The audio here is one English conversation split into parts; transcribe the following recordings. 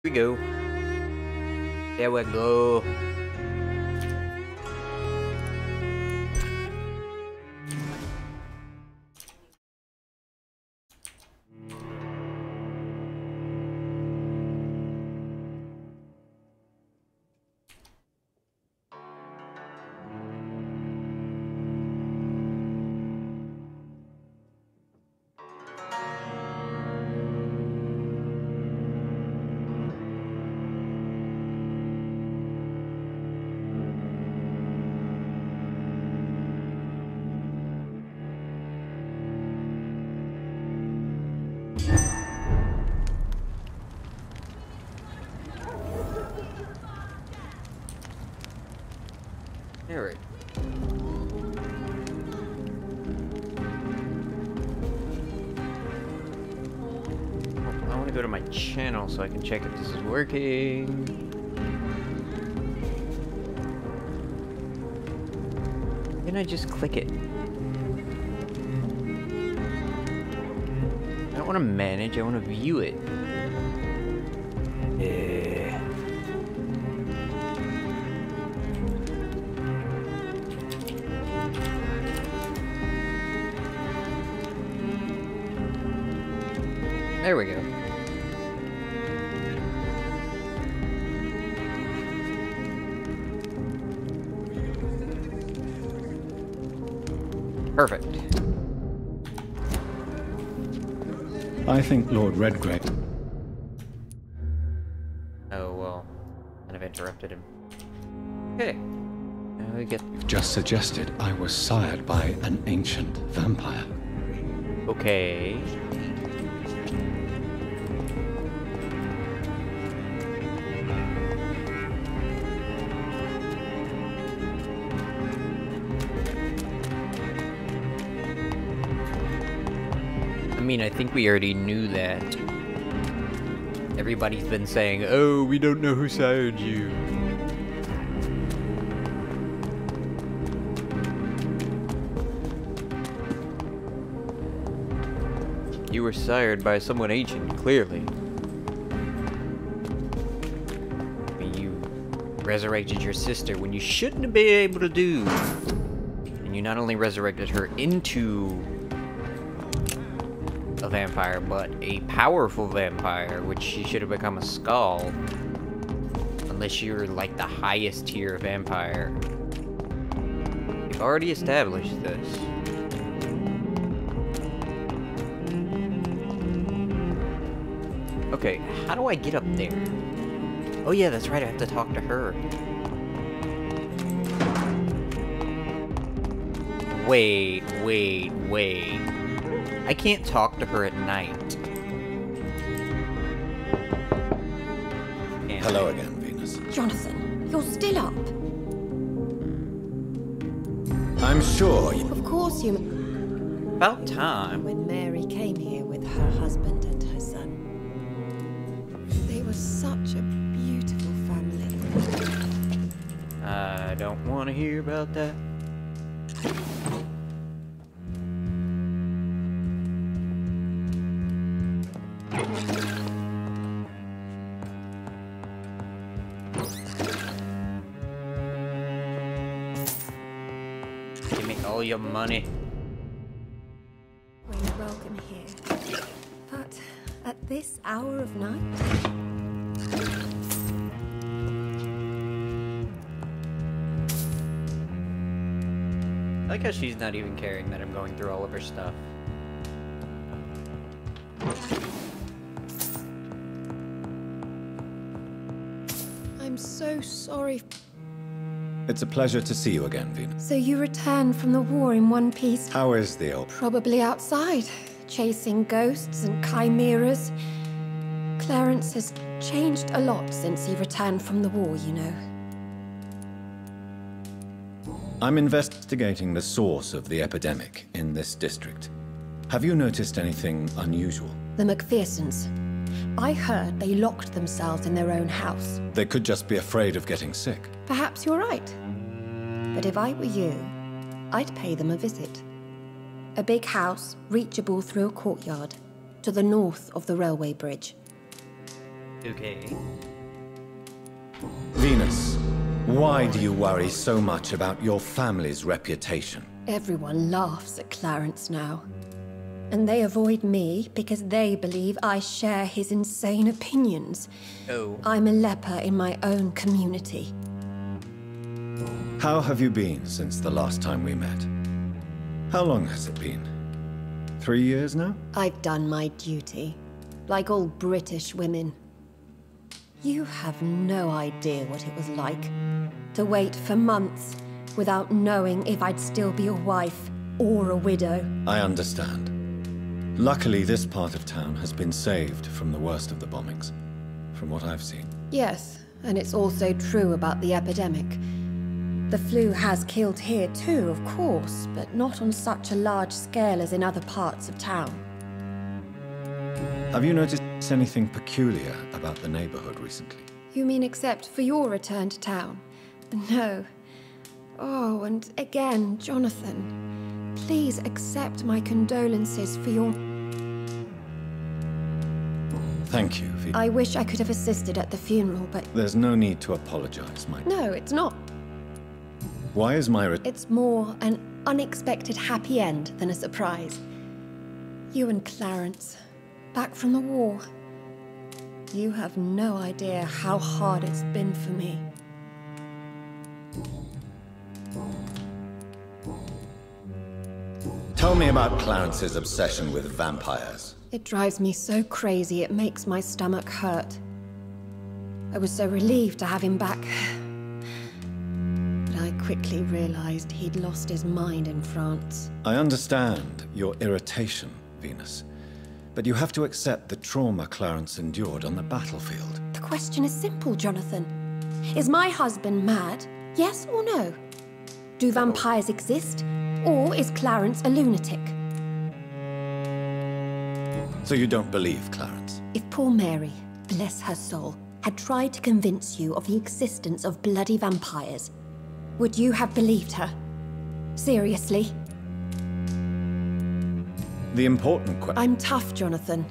we go. There we go. Alright. I want to go to my channel so I can check if this is working. Can I just click it? I don't want to manage, I want to view it. There we go. Perfect. I think Lord Redgrave... Oh, well. Kind of interrupted him. Okay. Now we get... You've just suggested I was sired by an ancient vampire. Okay. I mean, I think we already knew that. Everybody's been saying, oh, we don't know who sired you. You were sired by someone ancient, clearly. I mean, you resurrected your sister when you shouldn't have been able to do. And you not only resurrected her into a vampire, but a powerful vampire, which she should have become a skull. Unless you're like the highest tier vampire. We've already established this. Okay, how do I get up there? Oh yeah, that's right, I have to talk to her. Wait. I can't talk to her at night. Hello again, Venus. Jonathan, you're still up. I'm sure you... Of course you... About time. When Mary came here with her husband and her son. They were such a beautiful family. I don't want to hear about that. Give me all your money. Well, you're welcome here. But at this hour of night? I like how she's not even caring that I'm going through all of her stuff. I'm so sorry. It's a pleasure to see you again, Venus. So you returned from the war in one piece? How is the old... Probably outside, chasing ghosts and chimeras. Clarence has changed a lot since he returned from the war, you know. I'm investigating the source of the epidemic in this district. Have you noticed anything unusual? The McPhersons. I heard they locked themselves in their own house. They could just be afraid of getting sick. Perhaps you're right. But if I were you, I'd pay them a visit. A big house, reachable through a courtyard, to the north of the railway bridge. Okay. Venus, why do you worry so much about your family's reputation? Everyone laughs at Clarence now. And they avoid me because they believe I share his insane opinions. Oh. I'm a leper in my own community. How have you been since the last time we met? How long has it been? 3 years now? I've done my duty, like all British women. You have no idea what it was like to wait for months without knowing if I'd still be a wife or a widow. I understand. Luckily, this part of town has been saved from the worst of the bombings, from what I've seen. Yes, and it's also true about the epidemic. The flu has killed here too, of course, but not on such a large scale as in other parts of town. Have you noticed anything peculiar about the neighborhood recently? You mean except for your return to town? No. Oh, and again, Jonathan, please accept my condolences for your... Thank you, Venus. I wish I could have assisted at the funeral, but... There's no need to apologize, Mike. No, it's not. Why is my It's more an unexpected happy end than a surprise. You and Clarence, back from the war. You have no idea how hard it's been for me. Tell me about Clarence's obsession with vampires. It drives me so crazy it makes my stomach hurt. I was so relieved to have him back. But I quickly realized he'd lost his mind in France. I understand your irritation, Venus. But you have to accept the trauma Clarence endured on the battlefield. The question is simple, Jonathan. Is my husband mad? Yes or no? Do vampires exist? Or is Clarence a lunatic? So you don't believe Clarence? If poor Mary, bless her soul, had tried to convince you of the existence of bloody vampires, would you have believed her? Seriously? The important question... I'm tough, Jonathan.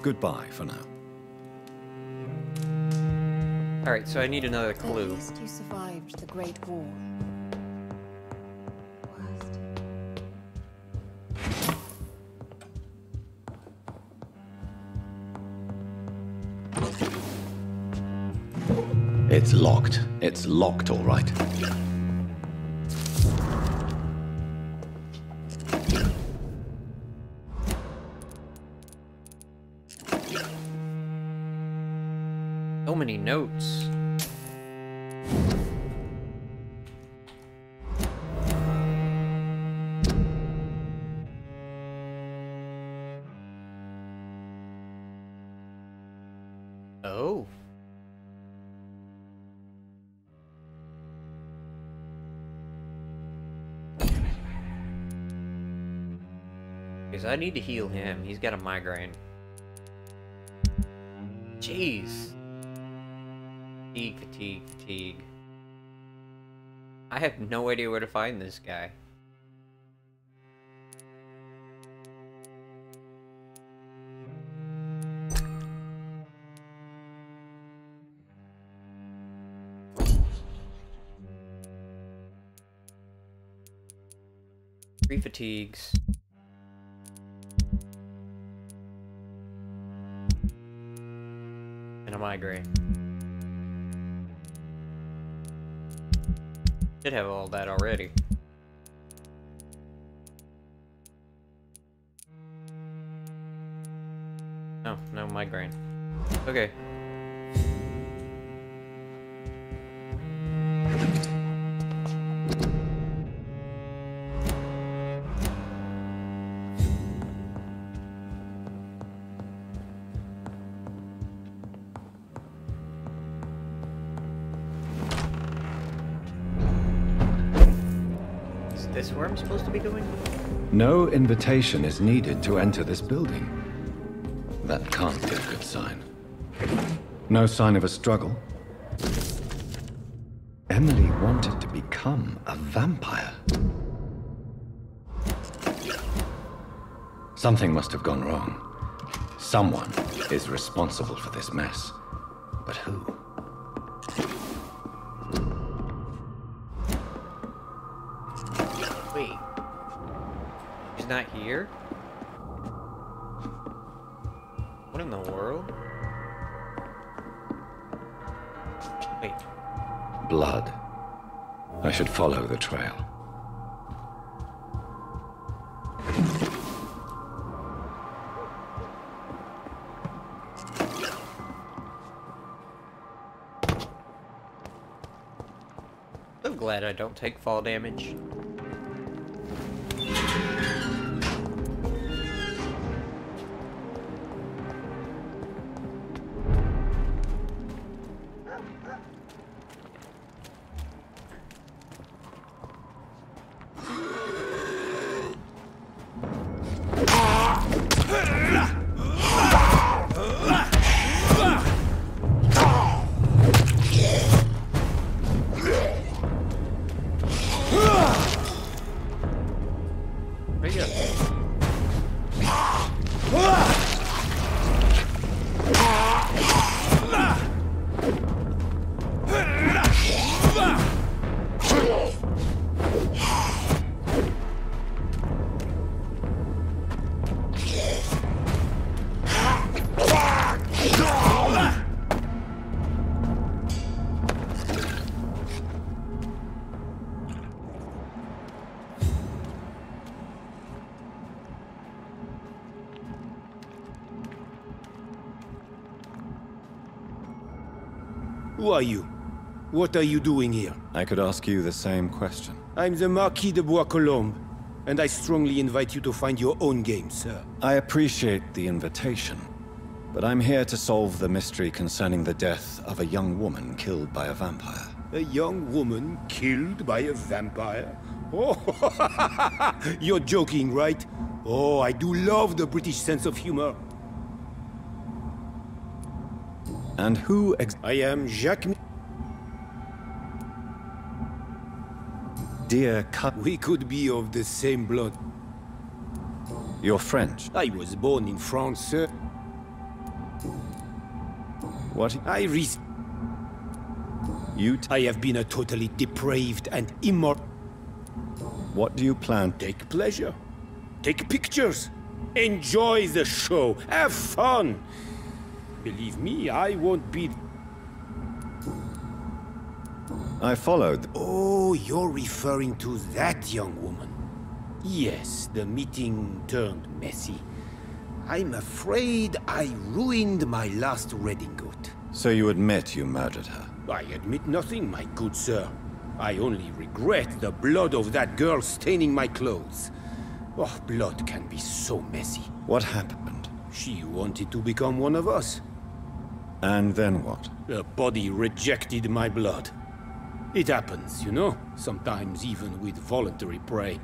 Goodbye for now. Alright, so I need another At clue. least you survived the Great War. Worst. It's locked. It's locked, all right. So many notes. Oh. Because I need to heal him. He's got a migraine. Jeez. Fatigue, fatigue, fatigue. I have no idea where to find this guy. Three fatigues. And a migraine. Should have all that already. Oh, no migraine. Okay. Is this where I'm supposed to be going? No invitation is needed to enter this building. That can't be a good sign. No sign of a struggle. become a vampire. Something must have gone wrong. Someone is responsible for this mess. But who? Wait. He's not here? What in the world? Wait. Blood. I should follow the trail. I'm glad I don't take fall damage. Who are you? What are you doing here? I could ask you the same question. I'm the Marquis de Bois-Colombes, and I strongly invite you to find your own game, sir. I appreciate the invitation, but I'm here to solve the mystery concerning the death of a young woman killed by a vampire. A young woman killed by a vampire? Oh, you're joking, right? Oh, I do love the British sense of humor. And who I am Jacques... Dear cut. We could be of the same blood. You're French. I was born in France, sir. What? I have been a totally depraved and immoral... What do you plan? Take pleasure. Take pictures. Enjoy the show. Have fun. Believe me, I won't be... I followed. Oh, you're referring to that young woman. Yes, the meeting turned messy. I'm afraid I ruined my last redingote. So you admit you murdered her? I admit nothing, my good sir. I only regret the blood of that girl staining my clothes. Oh, blood can be so messy. What happened? She wanted to become one of us. And then what? Her body rejected my blood. It happens, you know, sometimes even with voluntary prey.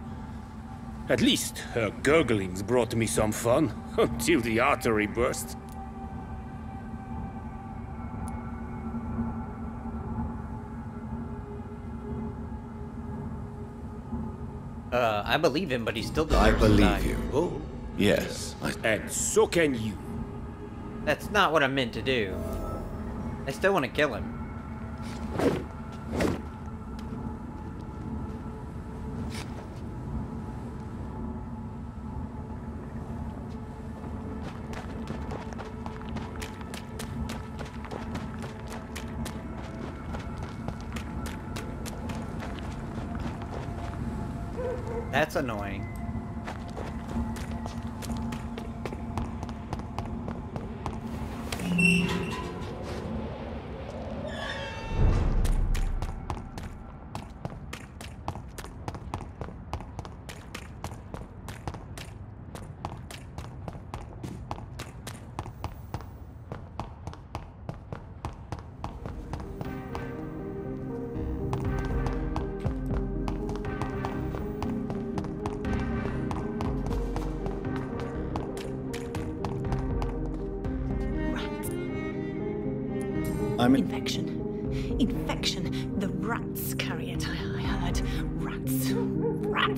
At least her gurglings brought me some fun, until the artery burst. I believe him, but he still deserves I to believe die. you. Oh, Yes. and so can you. That's not what I meant to do. I still want to kill him. That's annoying. Infection. Infection. The rats carry it. I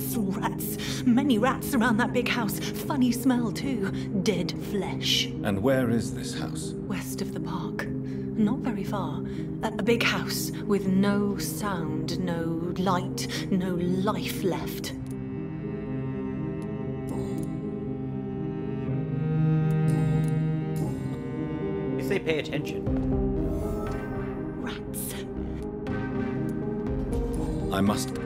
Rats, rats. Many rats around that big house. Funny smell too. Dead flesh. And where is this house? West of the park. Not very far. A big house with no sound, no light, no life left. If they pay attention. Rats. I must...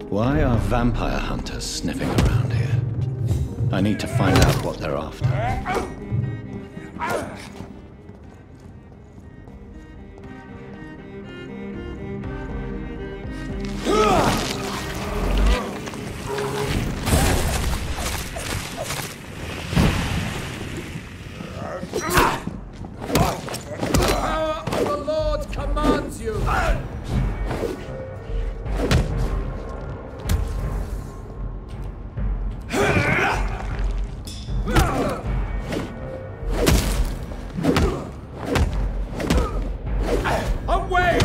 Why are vampire hunters sniffing around here? I need to find out what they're after. The Lord commands you! Away!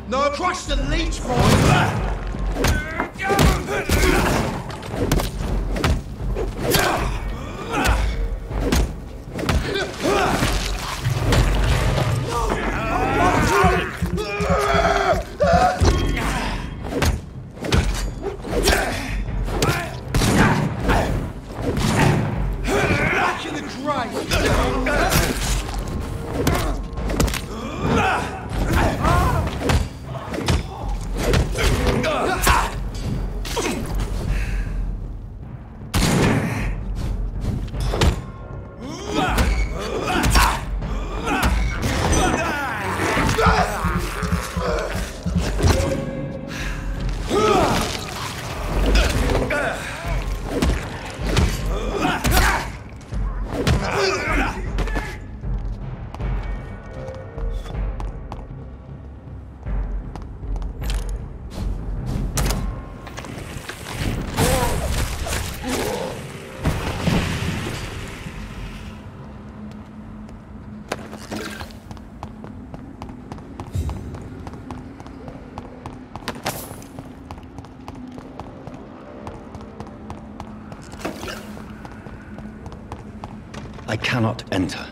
No, crush the leech, boy! Back in the grave! I cannot enter.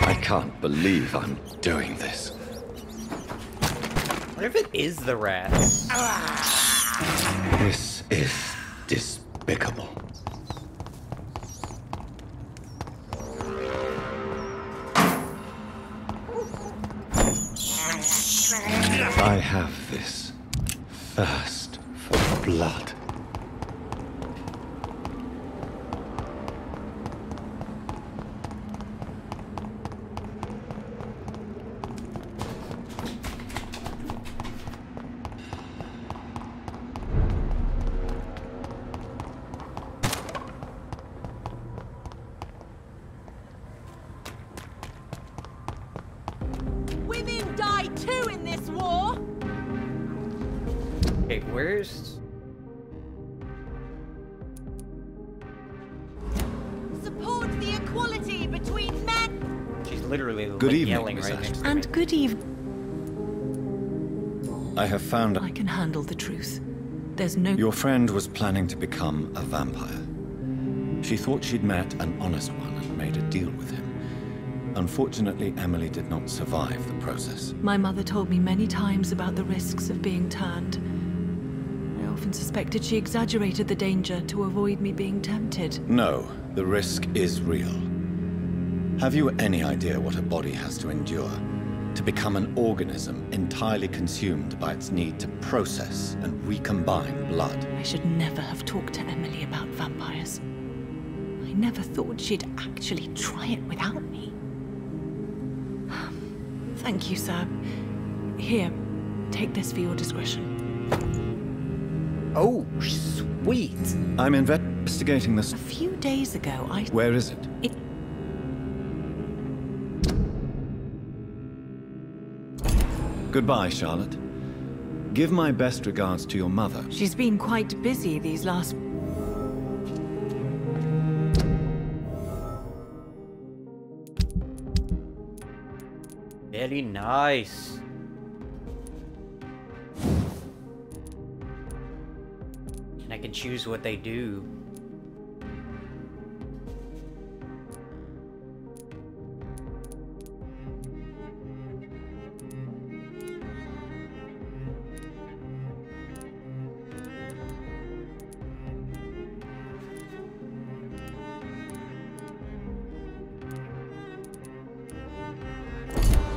I can't believe I'm doing this. What if it is the rats? This is despicable. I have this thirst for blood. Women die too in this war! Okay, where's... Support the literally Good like, evening, yelling Miss right Ashton. next to me. And good evening. I have found I can handle the truth. There's no... your friend was planning to become a vampire. She thought she'd met an honest one and made a deal with him. Unfortunately, Emily did not survive the process. My mother told me many times about the risks of being turned. I often suspected she exaggerated the danger to avoid me being tempted. No, the risk is real. Have you any idea what a body has to endure? To become an organism entirely consumed by its need to process and recombine blood. I should never have talked to Emily about vampires. I never thought she'd actually try it without me. Thank you, sir. Here, take this for your discretion. Oh, sweet. I'm investigating this. A few days ago, Where is it? Goodbye, Charlotte. Give my best regards to your mother. She's been quite busy these last... Very nice. And I can choose what they do.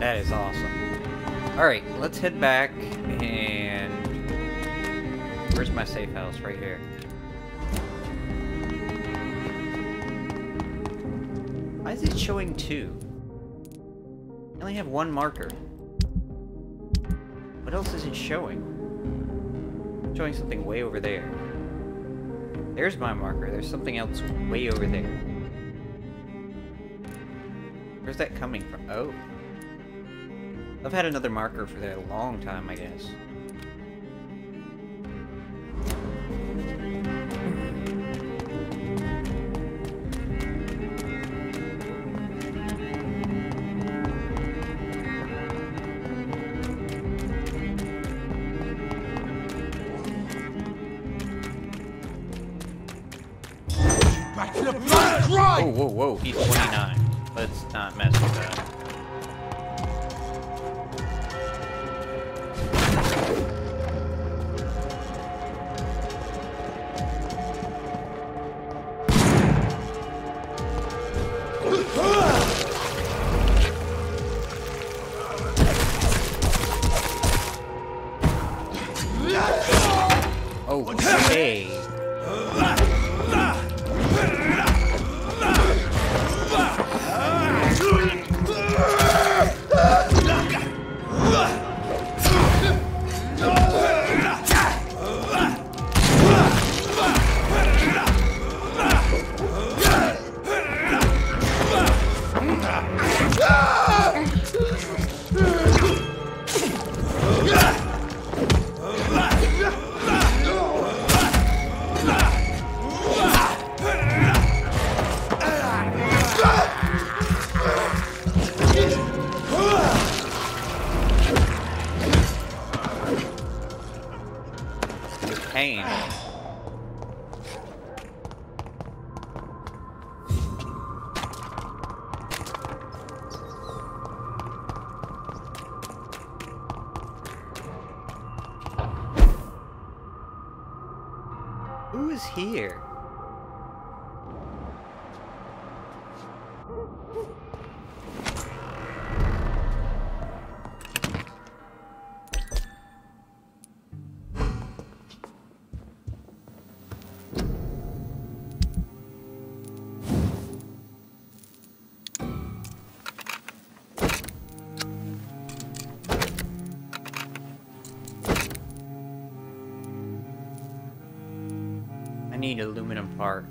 That is awesome. Alright, let's head back and... Where's my safe house? Right here. Why is it showing 2? I only have 1 marker. What else is it showing? It's showing something way over there. There's my marker. There's something else way over there. Where's that coming from? Oh. I've had another marker for that a long time, I guess. Back to the blood cry! Whoa, whoa, whoa, he's 29. Let's not mess with that. Okay. Pain. Who is here? I need aluminum part.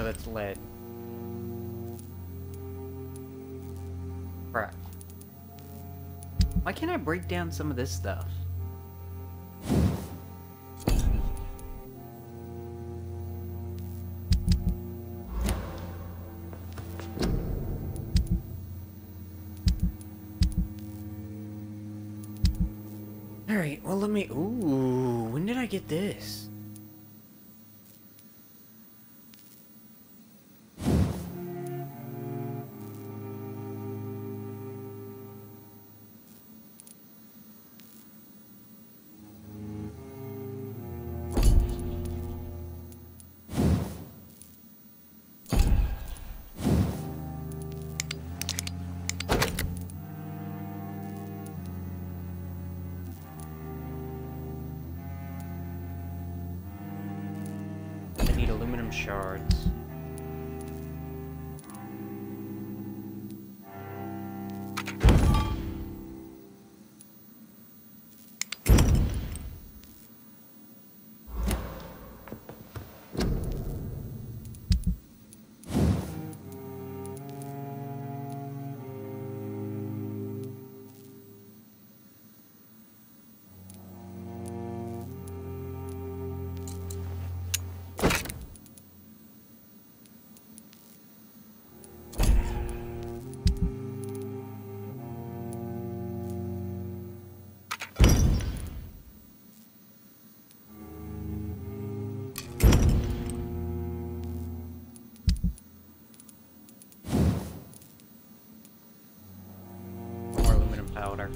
no, that's lead. Crap. Why can't I break down some of this stuff? Alright, well let me... Ooh, when did I get this? I need aluminum shards. Powder.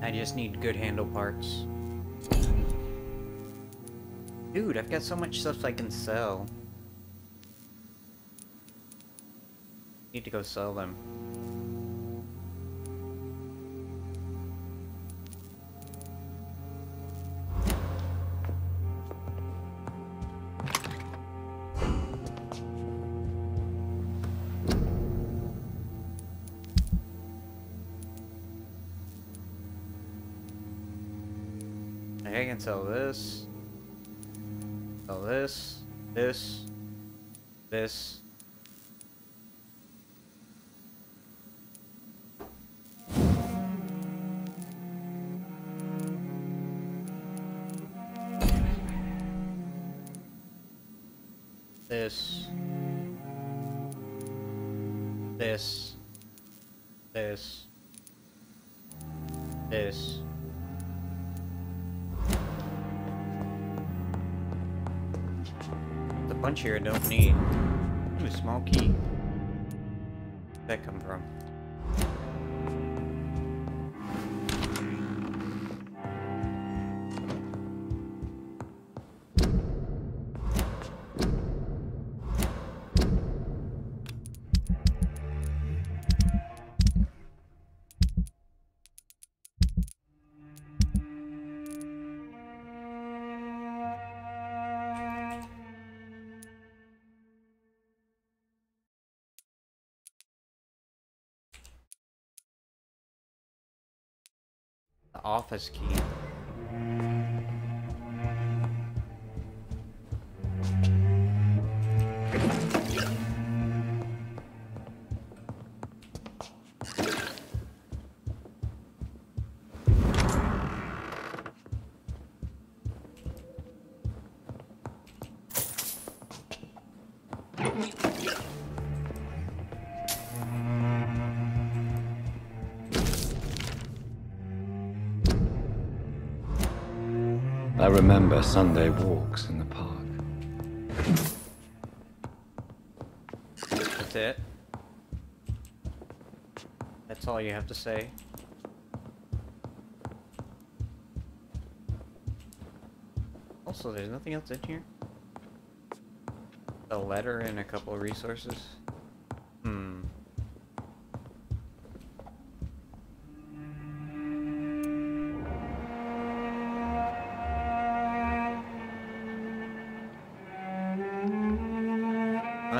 I just need good handle parts. Dude, I've got so much stuff I can sell. Need to go sell them. I can sell this. Sell this. This. This. This. This. This. This. The bunch here I don't need. Ooh, a small key. Where'd that come from? The office key. I remember Sunday walks in the park. That's it? That's all you have to say? Also, there's nothing else in here? A letter and a couple of resources?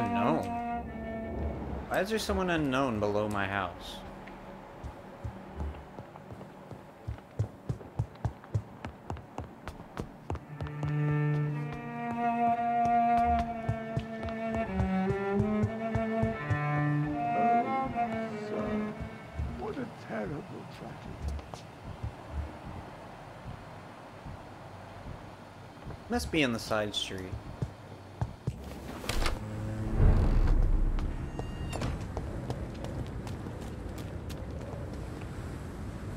Unknown? Why is there someone unknown below my house? What a terrible tragedy. Must be on the side street.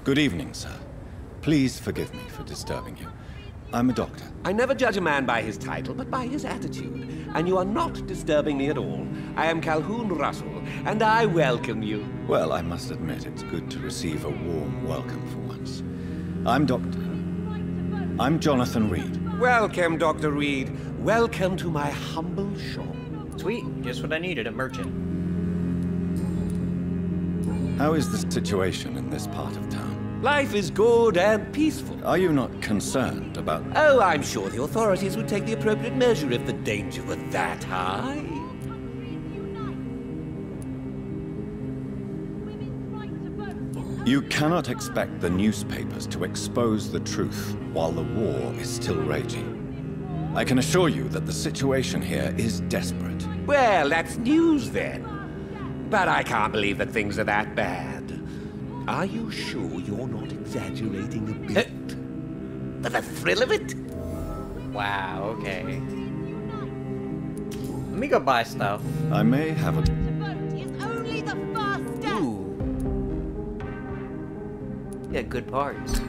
Good evening, sir. Please forgive me for disturbing you. I'm a doctor. I never judge a man by his title, but by his attitude. And you are not disturbing me at all. I am Calhoun Russell, and I welcome you. Well, I must admit it's good to receive a warm welcome for once. I'm Jonathan Reed. Welcome, Dr. Reed. Welcome to my humble shop. Sweet, just what I needed, a merchant. How is the situation in this part of town? Life is good and peaceful. Are you not concerned about... Oh, I'm sure the authorities would take the appropriate measure if the danger were that high. You cannot expect the newspapers to expose the truth while the war is still raging. I can assure you that the situation here is desperate. Well, that's news then. But I can't believe that things are that bad. Are you sure you're not exaggerating a bit? For the thrill of it? Wow, okay. Let me go buy stuff. I may have a... To vote is only the first step. Ooh. Yeah, good parts.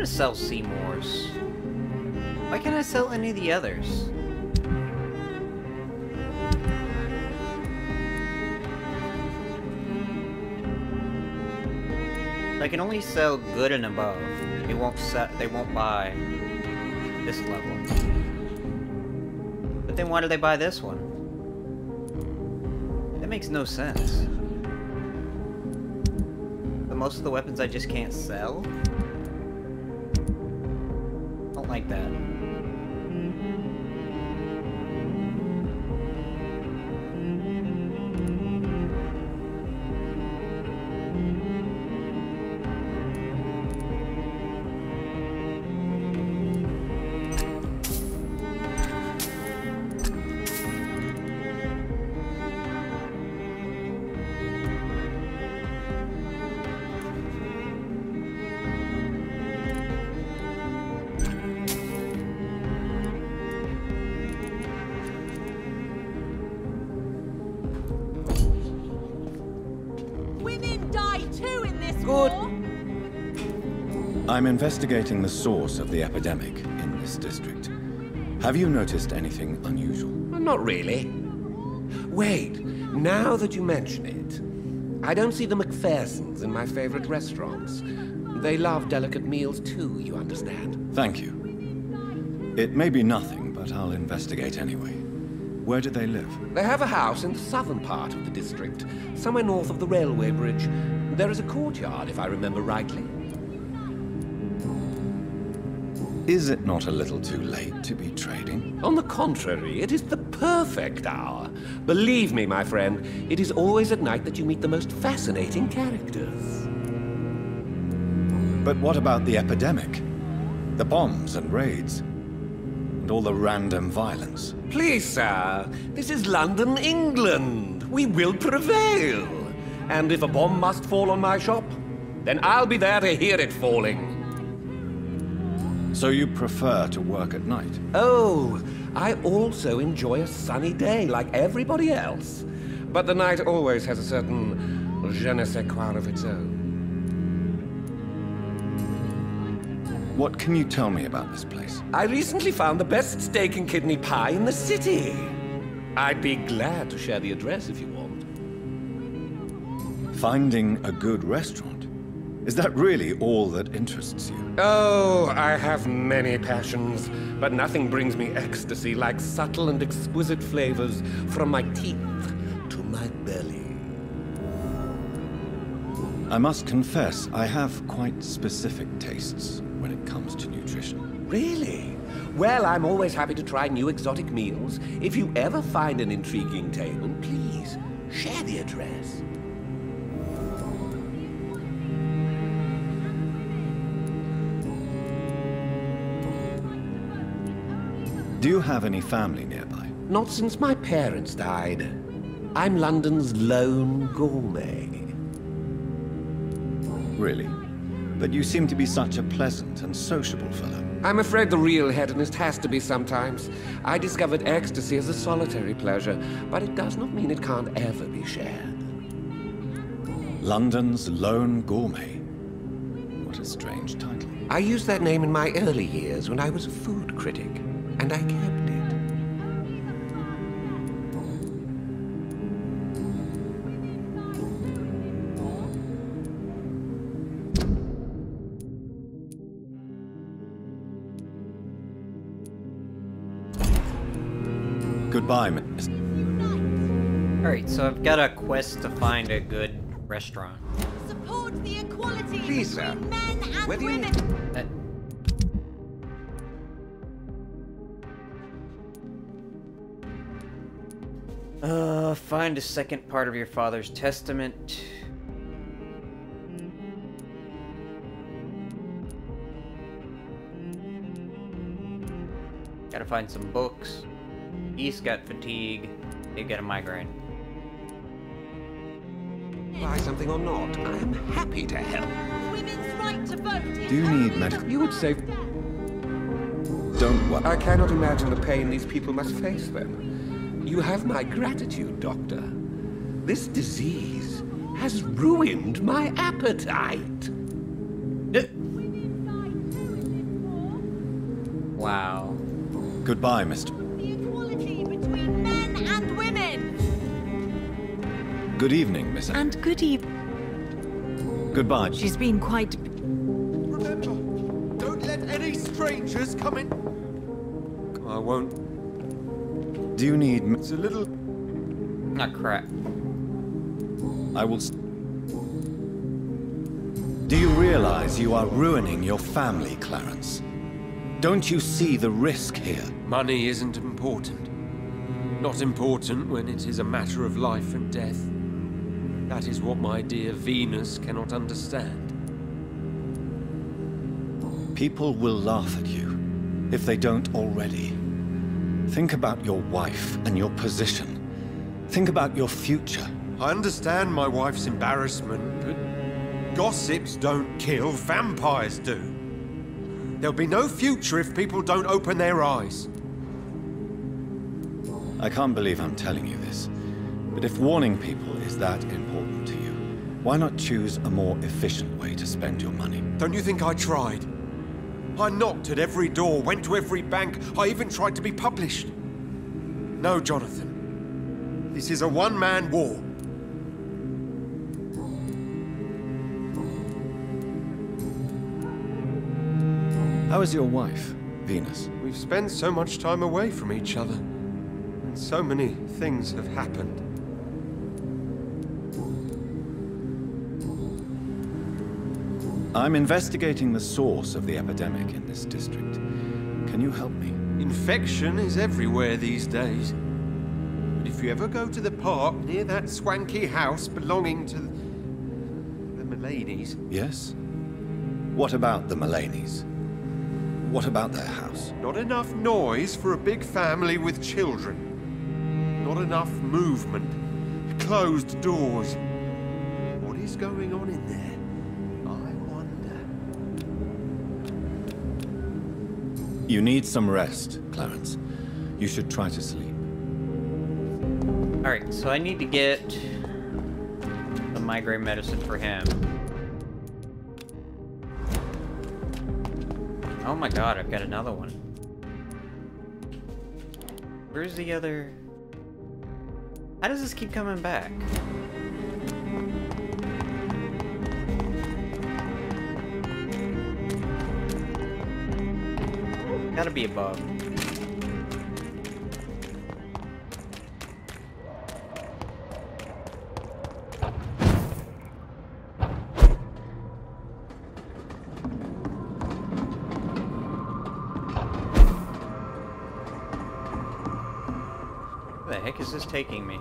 Sell Seymour's. Why can't I sell any of the others? I can only sell good and above. They won't buy this level. But then why do they buy this one? That makes no sense. But most of the weapons I just can't sell? Like that. I'm investigating the source of the epidemic in this district. Have you noticed anything unusual? Not really. Wait, now that you mention it, I don't see the McPhersons in my favorite restaurants. They love delicate meals too, you understand? Thank you. It may be nothing, but I'll investigate anyway. Where do they live? They have a house in the southern part of the district, somewhere north of the railway bridge. There is a courtyard, if I remember rightly. Is it not a little too late to be trading? On the contrary, it is the perfect hour. Believe me, my friend, it is always at night that you meet the most fascinating characters. But what about the epidemic? The bombs and raids? And all the random violence? Please, sir, this is London, England. We will prevail. And if a bomb must fall on my shop, then I'll be there to hear it falling. So you prefer to work at night? Oh, I also enjoy a sunny day like everybody else. But the night always has a certain je ne sais quoi of its own. What can you tell me about this place? I recently found the best steak and kidney pie in the city. I'd be glad to share the address if you want. Finding a good restaurant? Is that really all that interests you? Oh, I have many passions, but nothing brings me ecstasy like subtle and exquisite flavors from my teeth to my belly. I must confess, I have quite specific tastes when it comes to nutrition. Really? Well, I'm always happy to try new exotic meals. If you ever find an intriguing table, please share the address. Do you have any family nearby? Not since my parents died. I'm London's lone gourmet. Really? But you seem to be such a pleasant and sociable fellow. I'm afraid the real hedonist has to be sometimes. I discovered ecstasy as a solitary pleasure, but it does not mean it can't ever be shared. London's lone gourmet. What a strange title. I used that name in my early years when I was a food critic, and I kept it. Goodbye, Miss. Alright, so I've got a quest to find a good restaurant. Support the equality Please, sir. between men and Whether you- women. Find a second part of your father's testament. Gotta find some books. He's got fatigue. They get a migraine. Buy something or not, I am happy to help. Women's right to vote. Do you need medical? You would say, Don't worry. I cannot imagine the pain these people must face then. You have my gratitude, Doctor. This disease has ruined my appetite. Wow. Goodbye, Mr. The equality between men and women. Good evening, Miss. And good evening. Goodbye. She's been quite... Remember, don't let any strangers come in. I won't. Do you need? It's a little. Ah, crap. I will. Do you realize you are ruining your family, Clarence? Don't you see the risk here? Money isn't important. Not important when it is a matter of life and death. That is what my dear Venus cannot understand. People will laugh at you, if they don't already. Think about your wife and your position. Think about your future. I understand my wife's embarrassment, but gossips don't kill, vampires do. There'll be no future if people don't open their eyes. I can't believe I'm telling you this, but if warning people is that important to you, why not choose a more efficient way to spend your money? Don't you think I tried? I knocked at every door, went to every bank, I even tried to be published. No, Jonathan. This is a one-man war. How is your wife, Venus? We've spent so much time away from each other, and so many things have happened. I'm investigating the source of the epidemic in this district. Can you help me? Infection is everywhere these days. But if you ever go to the park near that swanky house belonging to the Mullaneys... Yes? What about the Mullaneys? What about their house? Not enough noise for a big family with children. Not enough movement. Closed doors. What is going on in there? I wonder. You need some rest, Clarence. You should try to sleep. Alright, so I need to get the migraine medicine for him. Oh my god, I've got another one. Where's the other... How does this keep coming back? Gotta be above. Where the heck is this taking me?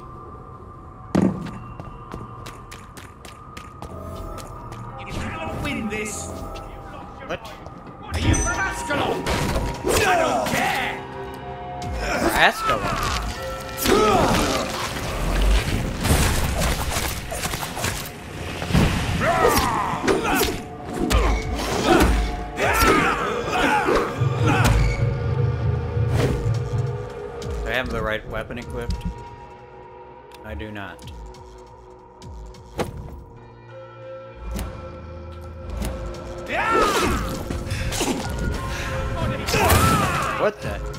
You cannot win this! What? Are you from Ascalon? I don't care! For Ascalon? Do I have the right weapon equipped? I do not. What the?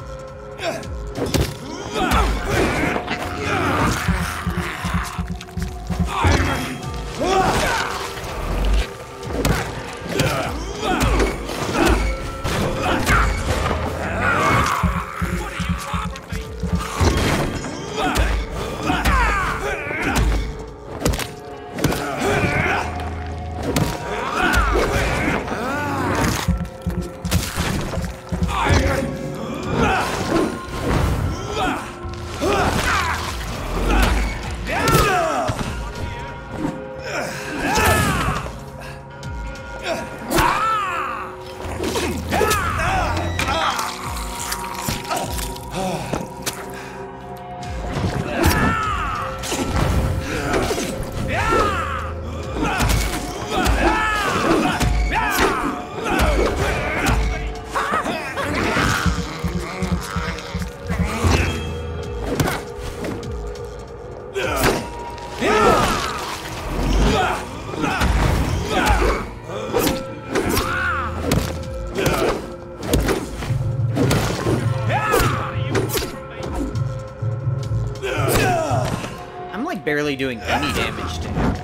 Barely doing any damage to him.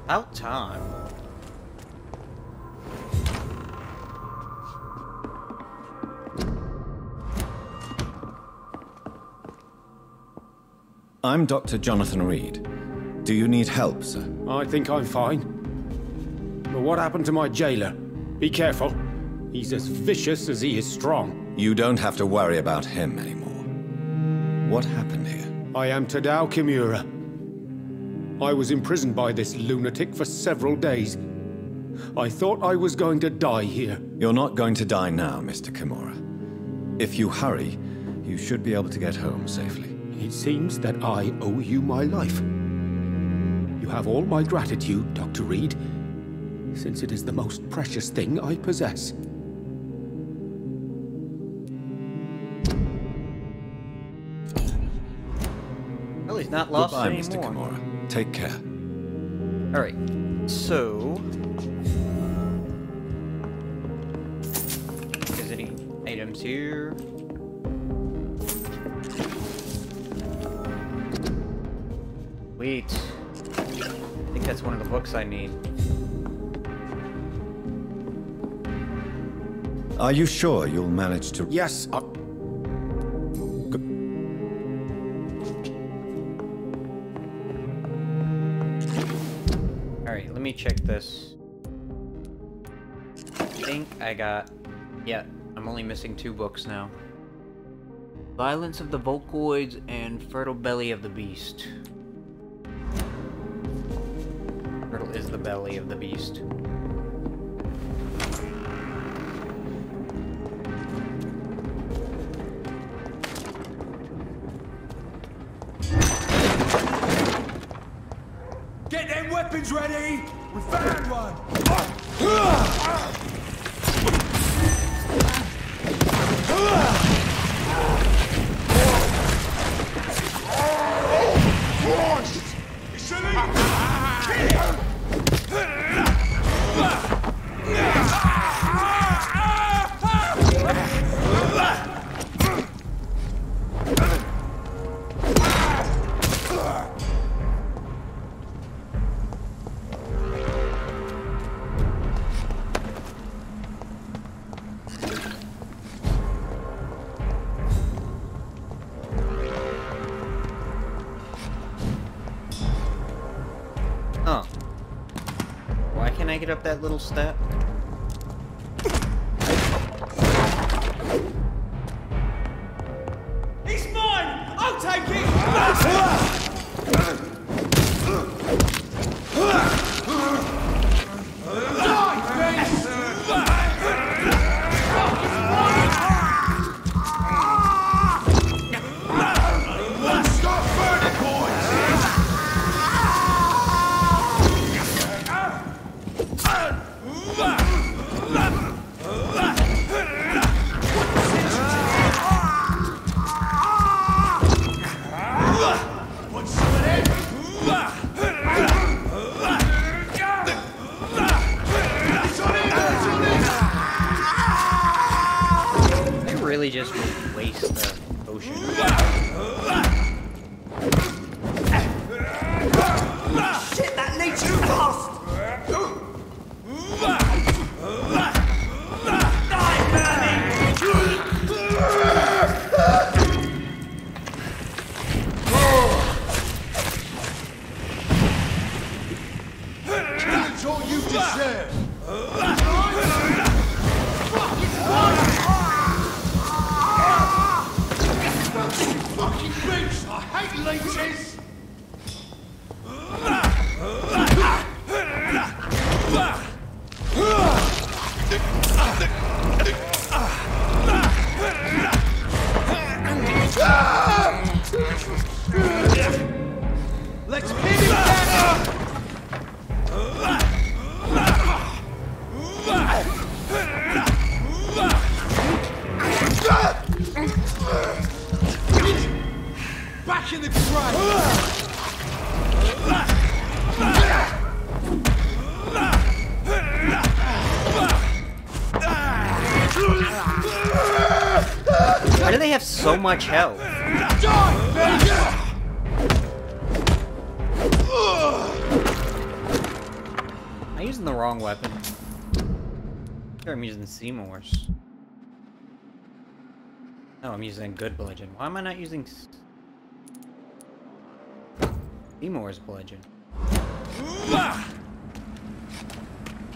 About time. I'm Dr. Jonathan Reed. Do you need help, sir? I think I'm fine. But what happened to my jailer? Be careful. He's as vicious as he is strong. You don't have to worry about him anymore. What happened here? I am Tadao Kimura. I was imprisoned by this lunatic for several days. I thought I was going to die here. You're not going to die now, Mr. Kimura. If you hurry, you should be able to get home safely. It seems that I owe you my life. You have all my gratitude, Dr. Reed, since it is the most precious thing I possess. Well, he's not lost Goodbye, anymore. Mr. Kimura. Take care. Alright, so... Is any items here? Wait. I think that's one of the books I need. Are you sure you'll manage to... Yes, Alright, let me check this. I think I got... Yeah, I'm only missing 2 books now. Violence of the Volcoids and Fertile Belly of the Beast. Fertile is the belly of the beast. Get them weapons ready! We found one! make it up that little step? It's mine! I'll take it! Just waste the potion. Shit, that leads too fast! That's all you deserve! Fucking bitch! I hate leeches! Let's pin him down! Back in the fray! Why do they have so much health? I'm using the wrong weapon. I'm using Seymour's. No, I'm using good bludgeon. Why am I not using Seymour's bludgeon?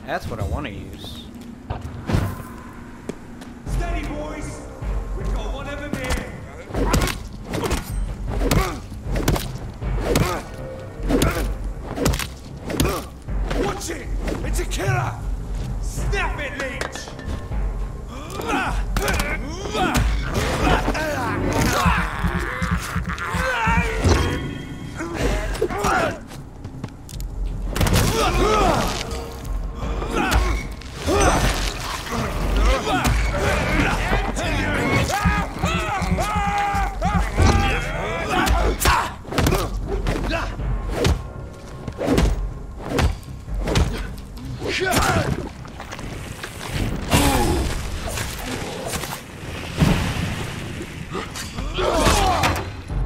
That's what I want to use. Steady, boys! We've got one of them here! Watch it! It's a killer! Snap it, Leech!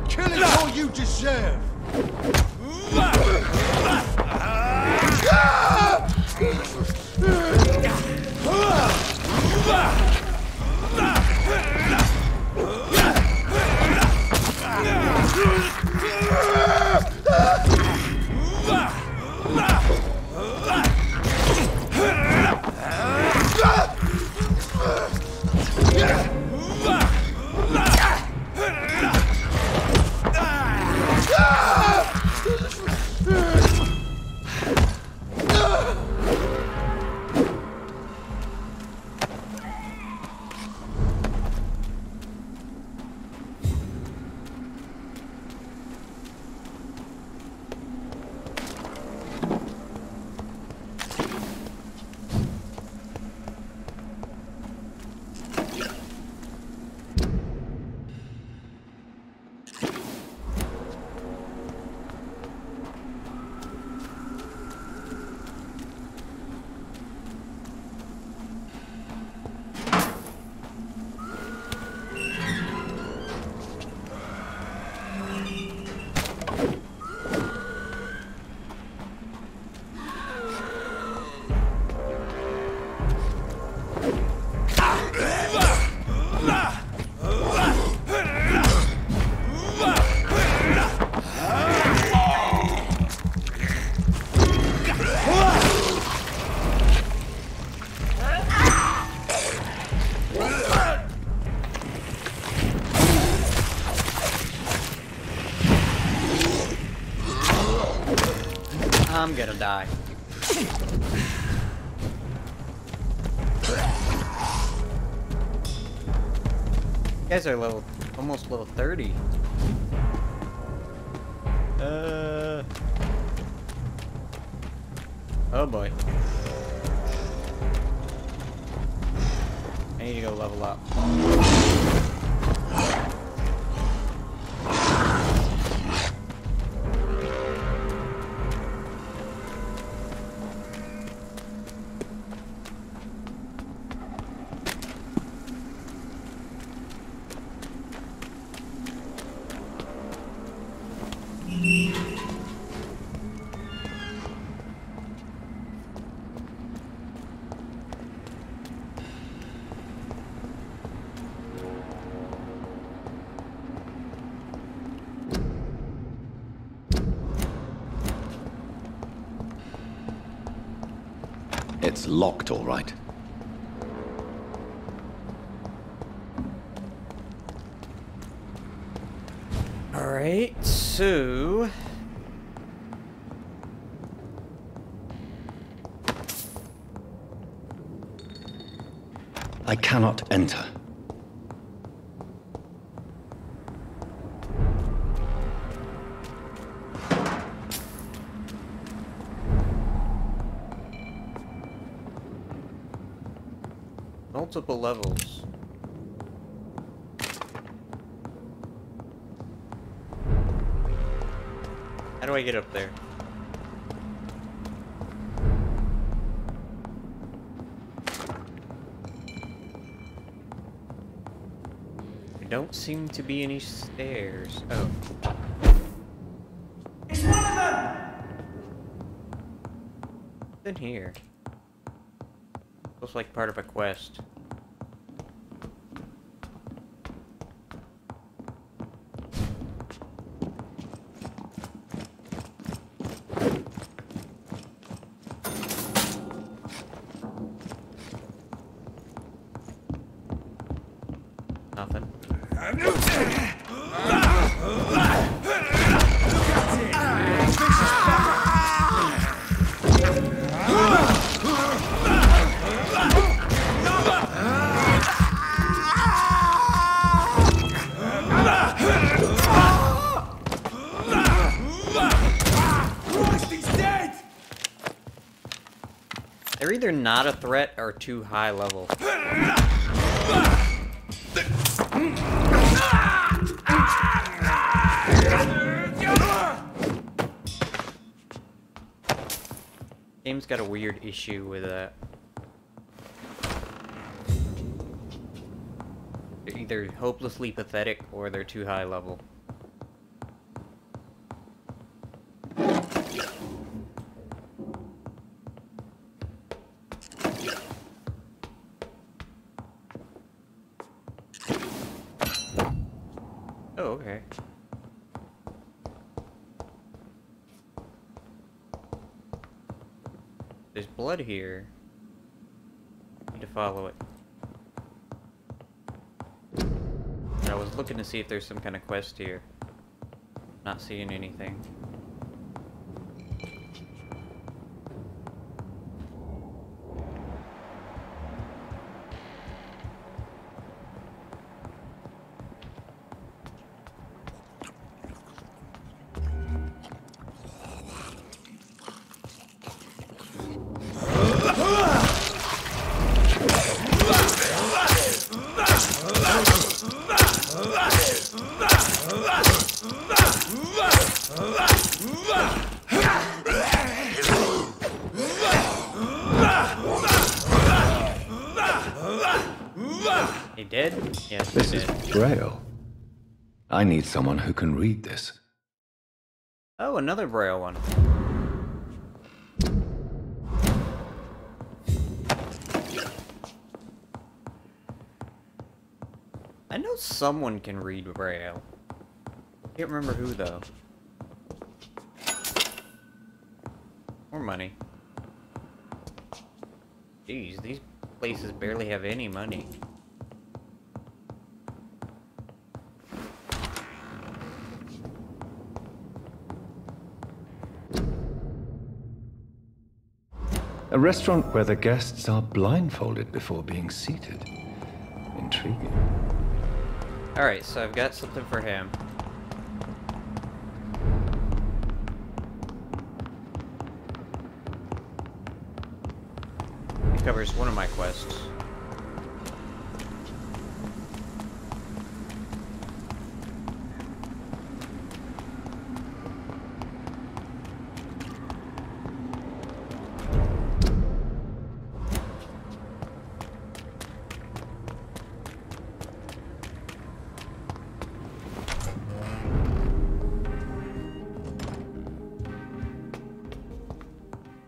Kill it all you deserve! I'm gonna die. You guys are almost level 30. Oh boy. I need to go level up. It's locked, all right. Alright, so... I cannot enter. Multiple levels. How do I get up there? There don't seem to be any stairs. Oh. It's one of them! What's in here? Looks like part of a quest. Nothing. They're either not a threat or too high level. Game's got a weird issue with that. They're either hopelessly pathetic or they're too high level. Oh, okay. There's blood here. Need to follow it. I was looking to see if there's some kind of quest here. Not seeing anything. He dead? Yes, This he is did. Braille. I need someone who can read this. Oh, another Braille one. I know someone can read Braille. Can't remember who though. More money. Jeez, these places barely have any money. A restaurant where the guests are blindfolded before being seated. Intriguing. Alright, so I've got something for him. It covers one of my quests.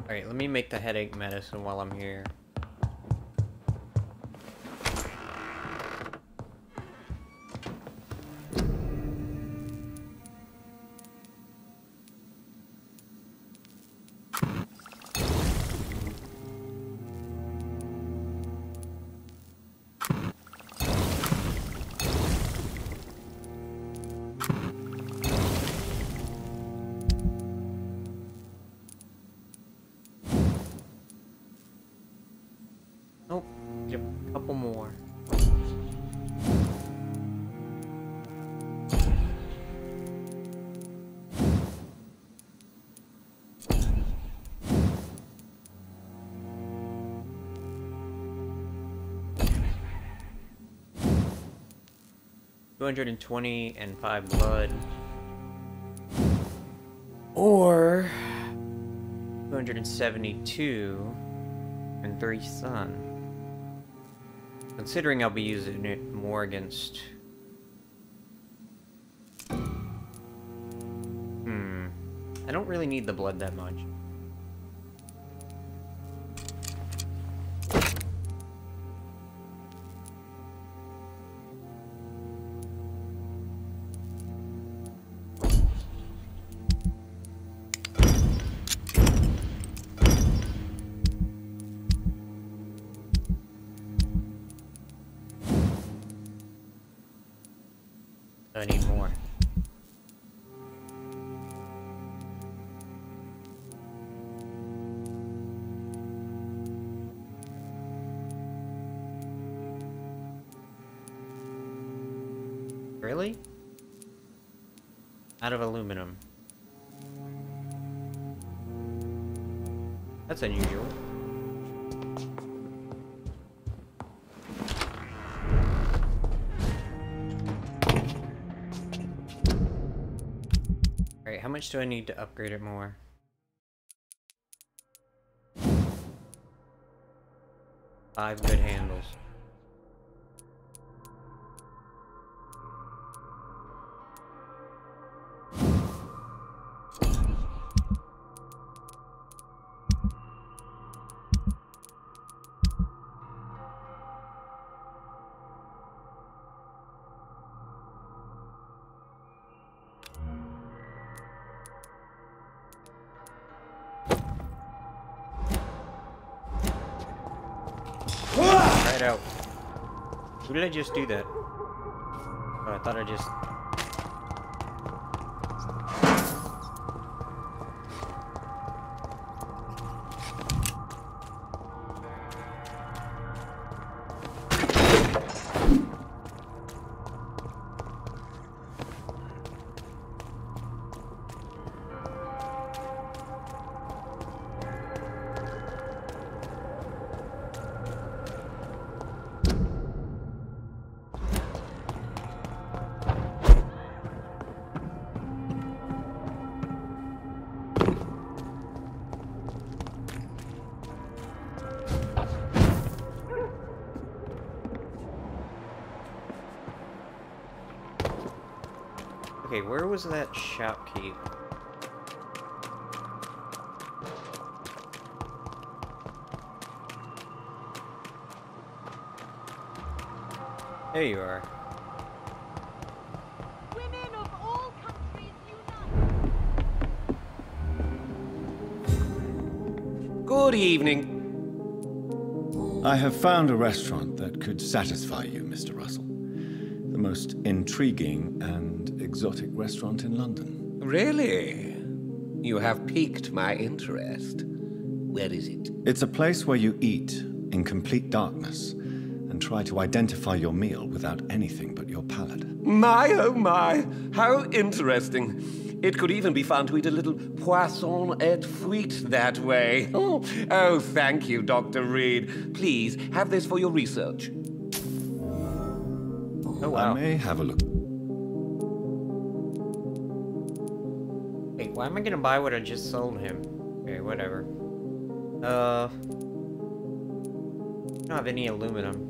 Alright, let me make the headache medicine while I'm here. Nope. Yep, a couple more. $225 blood. Or 272 and 3 sun. Considering I'll be using it more against... I don't really need the blood that much. I need more. Really? Out of aluminum. That's unusual. How much do I need to upgrade it more? Five good handles. Right out. Who did I just do that? Oh, I thought I just... Okay, where was that shopkeep? There you are. Women of all countries unite! Good evening. I have found a restaurant that could satisfy you, Mr. Russell. The most intriguing and exotic restaurant in London. Really? You have piqued my interest. Where is it? It's a place where you eat in complete darkness and try to identify your meal without anything but your palate. My, oh my, how interesting. It could even be fun to eat a little poisson et fruit that way. Oh, thank you, Dr. Reed. Please, have this for your research. Oh, wow. I may have a look. Wait, why am I gonna buy what I just sold him? Okay, whatever. I don't have any aluminum.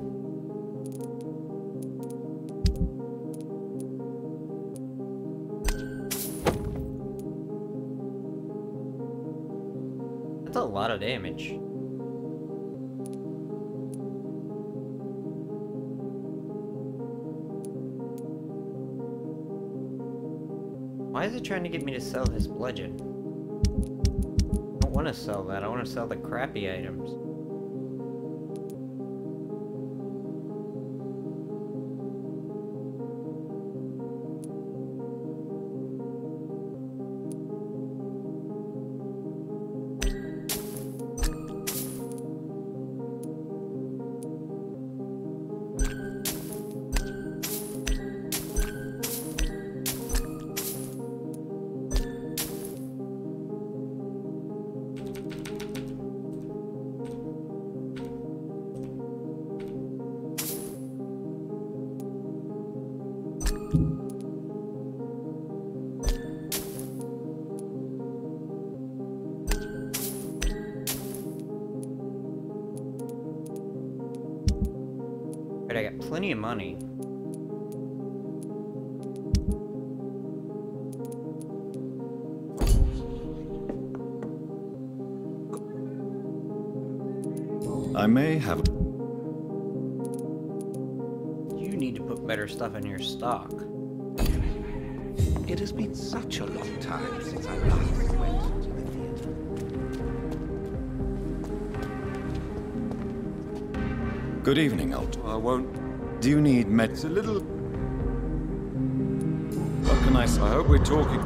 That's a lot of damage. Why is it trying to get me to sell his bludgeon? I don't want to sell that. I want to sell the crappy items. But I got plenty of money. I may have... You need to put better stuff in your stock. It has been such a long time since I last went to the theater. Good evening, old. I won't. Do you need meds? It's a little. What can I say? I hope we're talking.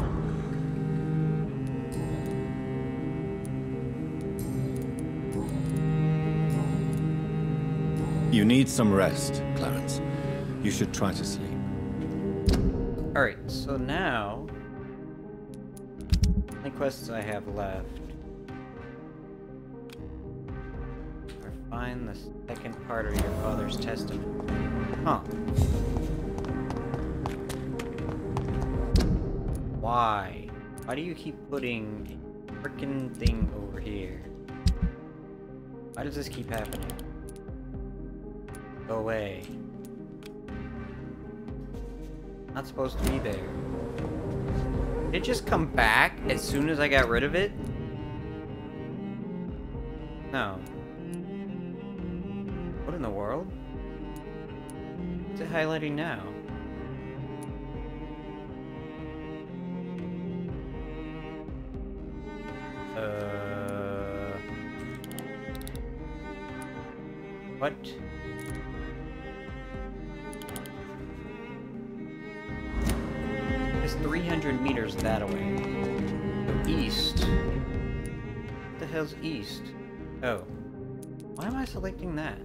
You need some rest, Clarence. You should try to sleep. Alright, so now... how many quests I have left? Find the second part of your father's testament. Huh. Why? Why do you keep putting a frickin' thing over here? Why does this keep happening? Go away. Not supposed to be there. Did it just come back as soon as I got rid of it? No. What in the world? What's it highlighting now? What? It's 300 meters that way. So east. What the hell's east? Oh. Why am I selecting that?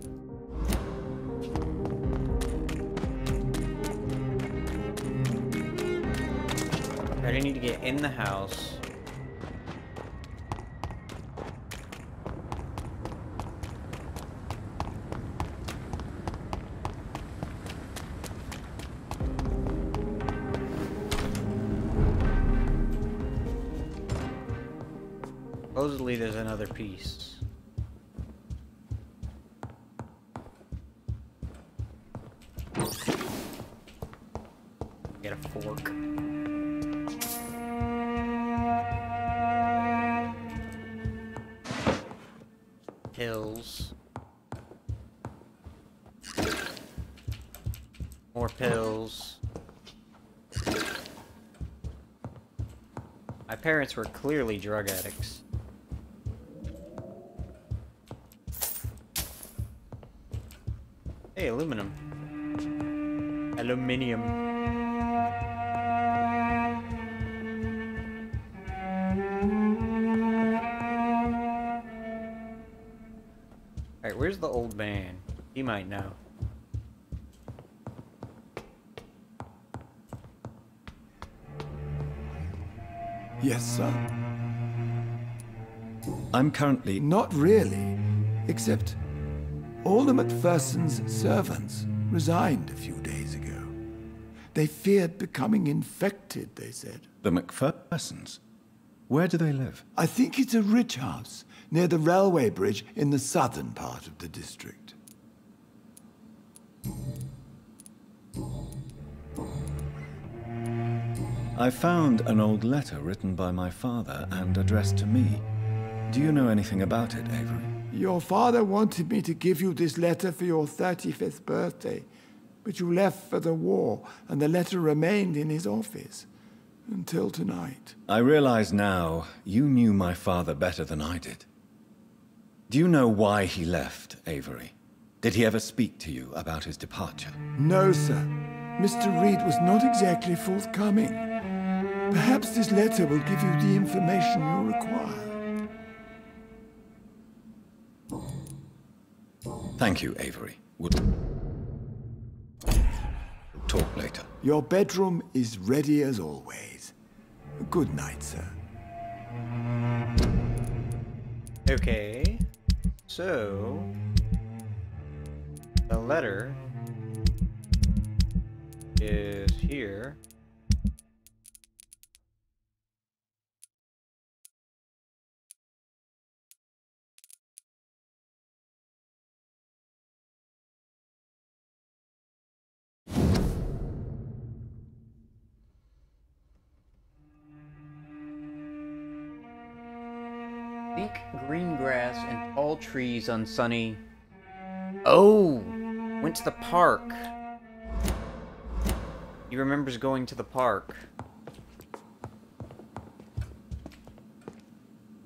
I need to get in the house. Supposedly there's another piece. Get a fork. Pills. More pills. My parents were clearly drug addicts. Hey, aluminum. Aluminium. Where's the old man? He might know. Yes, sir. I'm currently... Not really. Except all the MacPherson's servants resigned a few days ago. They feared becoming infected, they said. The MacPhersons? Where do they live? I think it's a rich house near the railway bridge in the southern part of the district. I found an old letter written by my father and addressed to me. Do you know anything about it, Avery? Your father wanted me to give you this letter for your 35th birthday, but you left for the war, and the letter remained in his office until tonight. I realize now you knew my father better than I did. Do you know why he left, Avery? Did he ever speak to you about his departure? No, sir. Mr. Reed was not exactly forthcoming. Perhaps this letter will give you the information you require. Thank you, Avery. We'll talk later. Your bedroom is ready as always. Good night, sir. Okay. So... the letter is here. Thick green grass and tall trees on sunny... Oh! Went to the park. He remembers going to the park.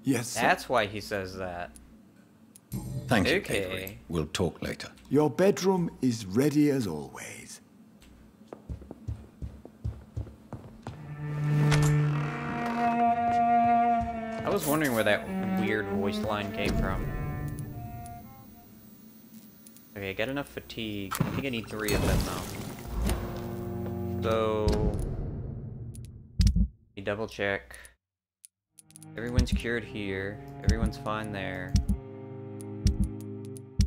Yes, sir. That's why he says that. Thank you, Okay. Avery. We'll talk later. Your bedroom is ready as always. I was wondering where that weird voice line came from. Okay, I got enough fatigue. I think I need 3 of them now. So... you double check. Everyone's cured here. Everyone's fine there.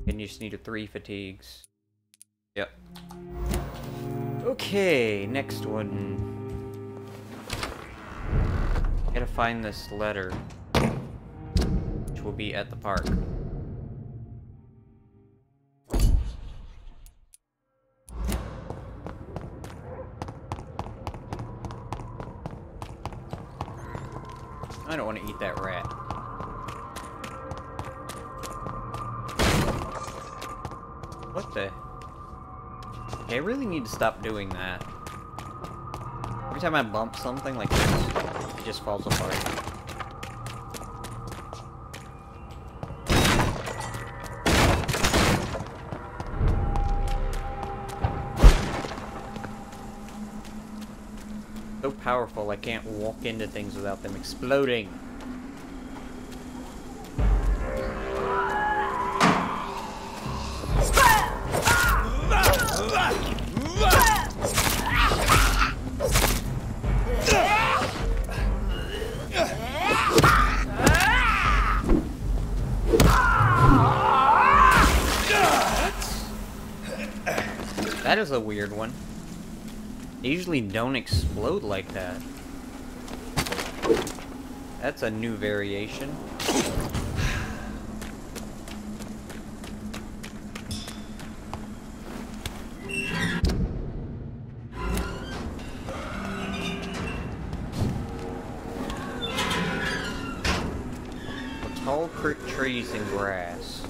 And you just need 3 fatigues. Yep. Okay, next one. Gotta find this letter, which will be at the park. I don't want to eat that rat. What the? Okay, I really need to stop doing that. Every time I bump something like this, it just falls apart. So powerful, I can't walk into things without them exploding. That is a weird one. They usually don't explode like that. That's a new variation. Tall trees and grass.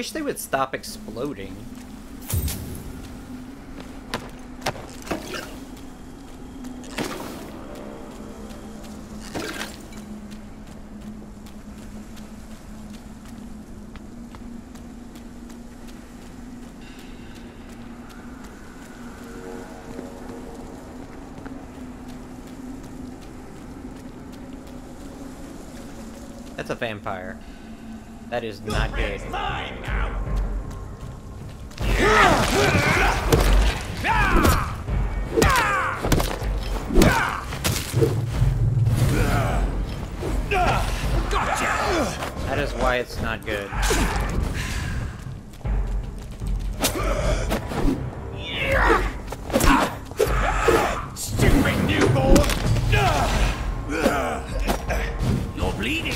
wish they would stop exploding. That's a vampire. That is not good. That is why it's not good. Stupid newborn! You're bleeding!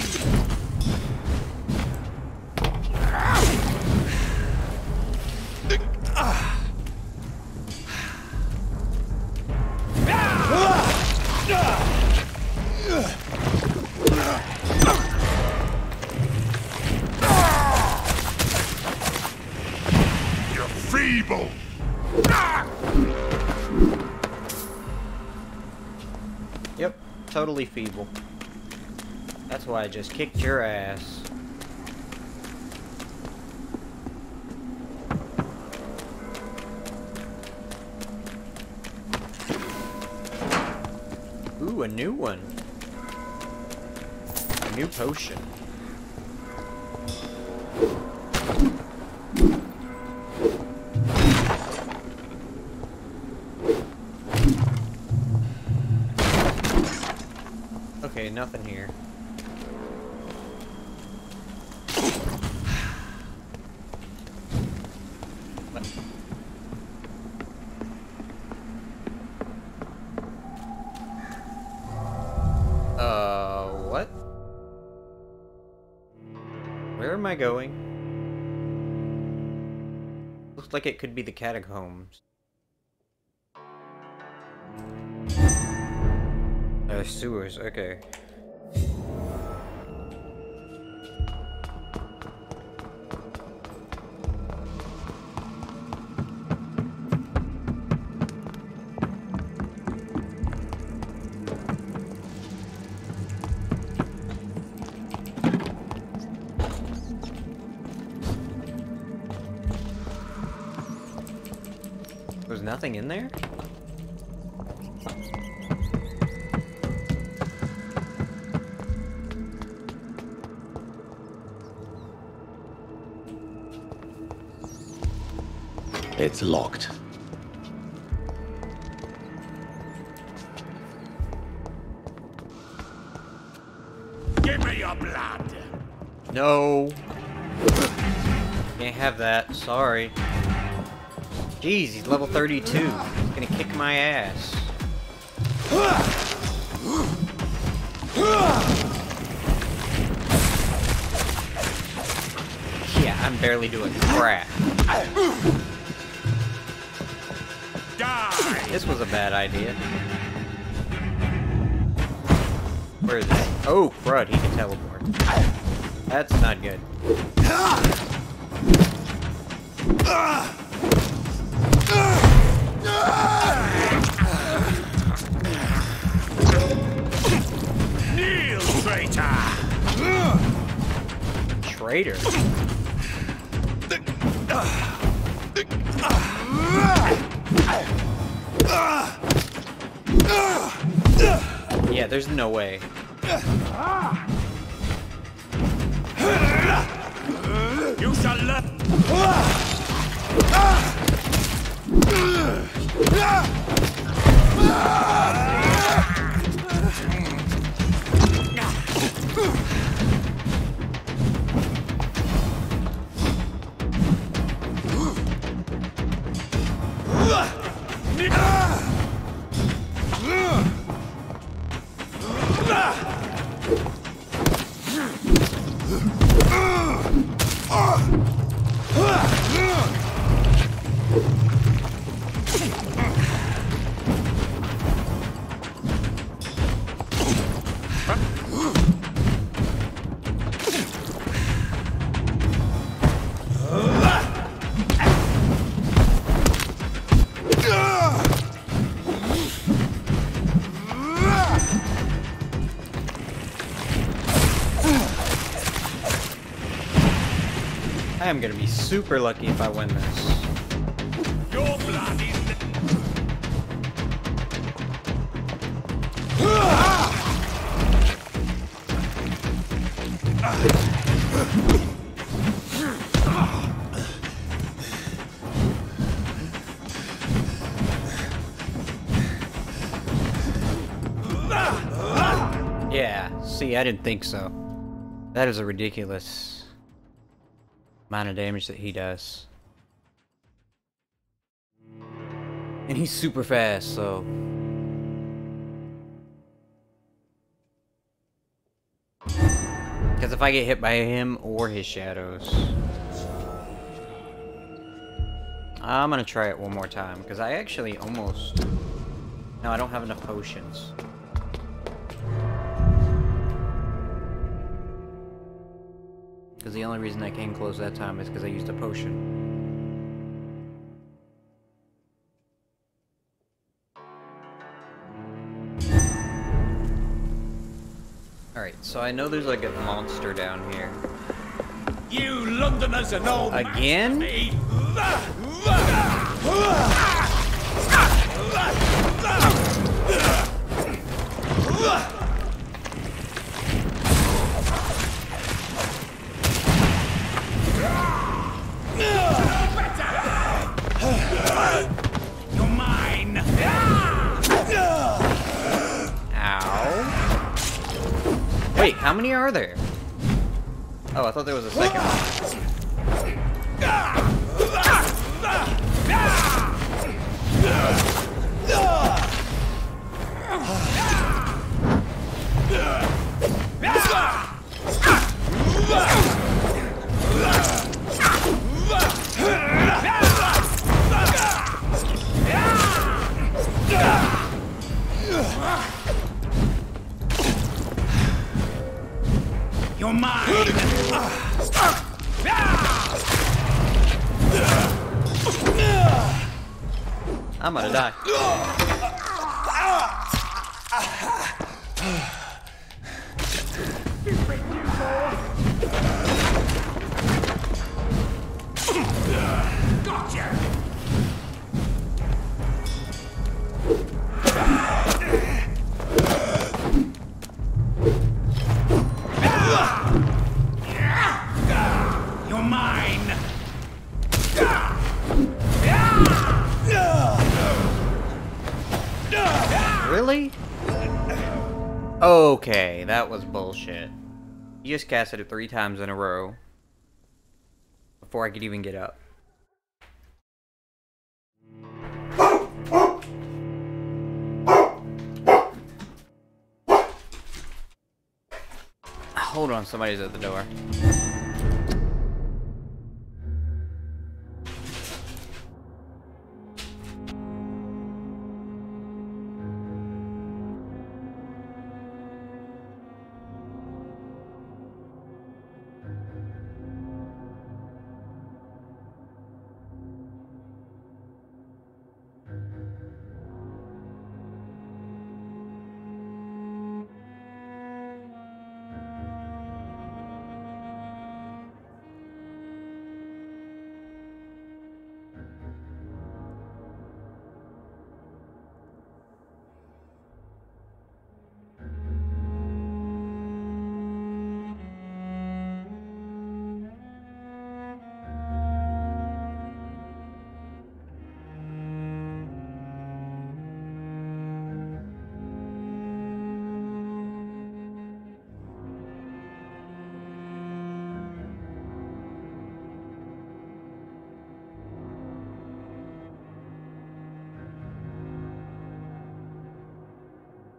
You're feeble! Yep, totally feeble. That's why I just kicked your ass. Ooh, a new one. A new potion. Okay, nothing here. What? Where am I going? Looks like it could be the catacombs. Sewers, okay. There's nothing in there? It's locked. Give me your blood! No. Can't have that, sorry. Jeez, he's level 32. He's gonna kick my ass. Yeah, I'm barely doing crap. Die! This was a bad idea. Where is it? Oh, crud, he can teleport. That's not good. Kneel, traitor! Traitor? Yeah, there's no way. You shall learn! am gonna be super lucky if I win this. Your blood is Yeah, see, I didn't think so. That is a ridiculous amount of damage that he does. And he's super fast, so... Because if I get hit by him or his shadows... I'm gonna try it one more time, because I actually almost... No, I don't have enough potions. Because the only reason I came close that time is because I used a potion. Alright, so I know there's like a monster down here. you Londoners are no Again? match You're mine. Ow. Wait, how many are there? Oh, I thought there was a second one. You're mine. I'm gonna die. Gotcha. You're mine. Really? Okay, that was bullshit. You just casted it 3 times in a row. Before I could even get up. Hold on, somebody's at the door.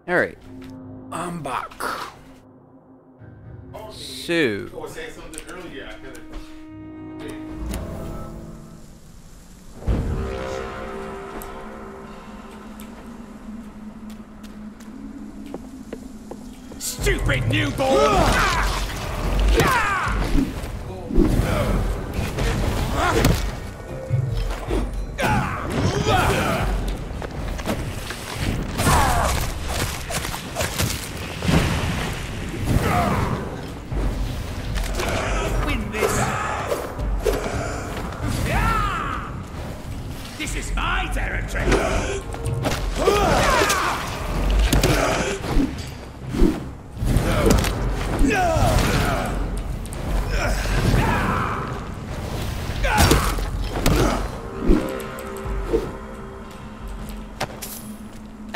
Alright. I'm back. So. I was saying something earlier. I couldn't. Stupid newborn! Win this! I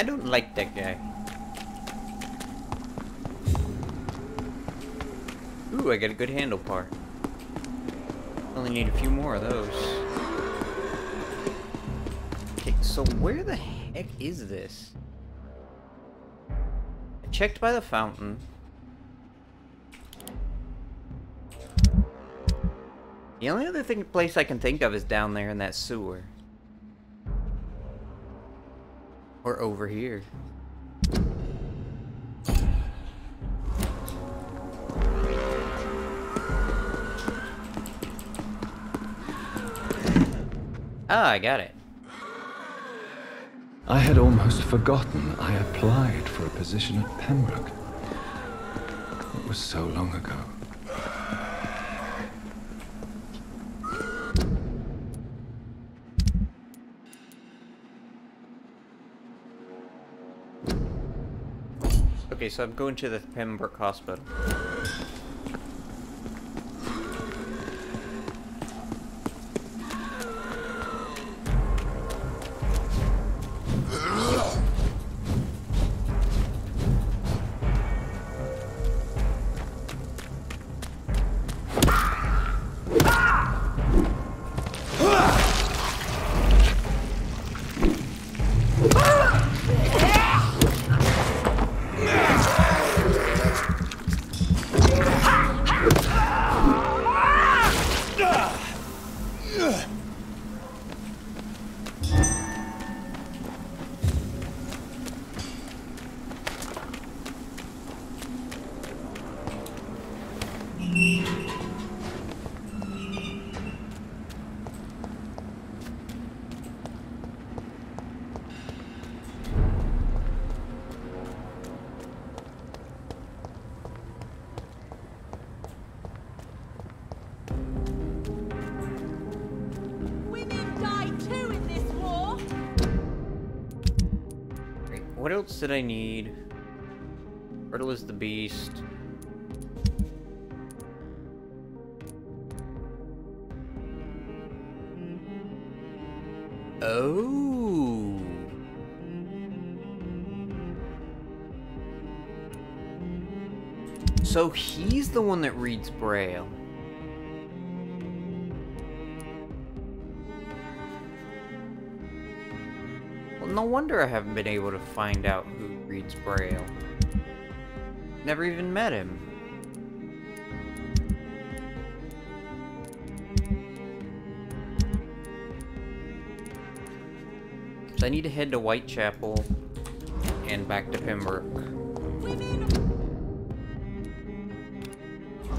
don't like that guy. Ooh, I got a good handle part. Only need a few more of those. Okay, so where the heck is this? I checked by the fountain. The only other place I can think of is down there in that sewer. Or over here. Ah, I got it. I had almost forgotten I applied for a position at Pembroke. It was so long ago. Okay, so I'm going to the Pembroke Hospital. What else did I need? Myrtle is the beast. Oh. So he's the one that reads Braille. No wonder I haven't been able to find out who reads Braille. Never even met him. So I need to head to Whitechapel and back to Pembroke.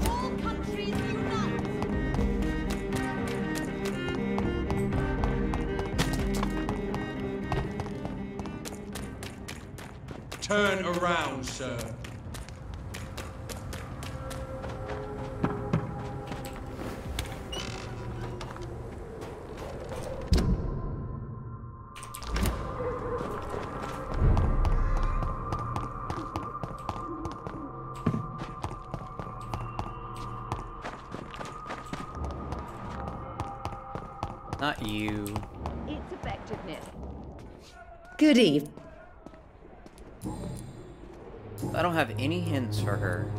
All countries unite! Turn around, sir. Not you. Its effectiveness. Good evening. I don't have any hints for her.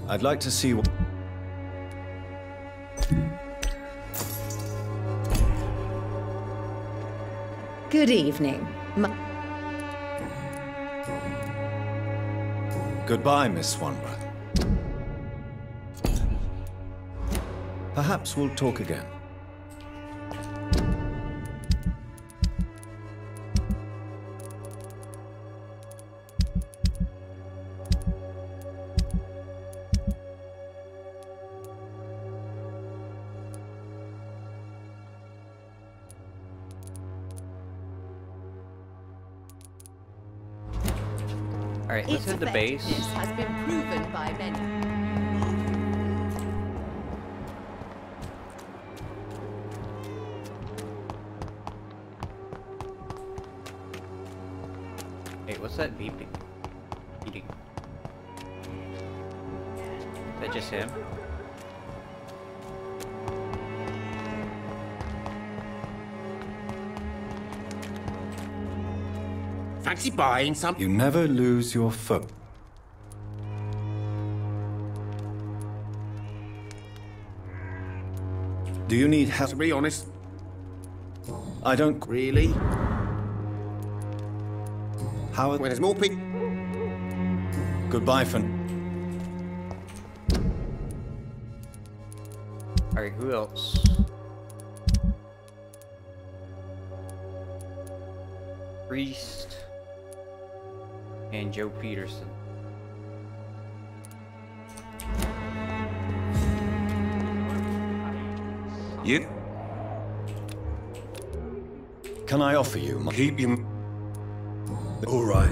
I'd like to see what... Good evening. Goodbye, Miss Swanborough. Perhaps we'll talk again. Alright, let's hit the base. Its effectiveness has been proven by many. Wait, what's that beeping? Eating. Is that just him? Fancy buying some? You never lose your foe. Do you need help? To be honest, I don't... really. How... When there's more people. Goodbye for... Alright, who else? Priest and Joe Peterson. You? Can I offer you my... Keep him. All right.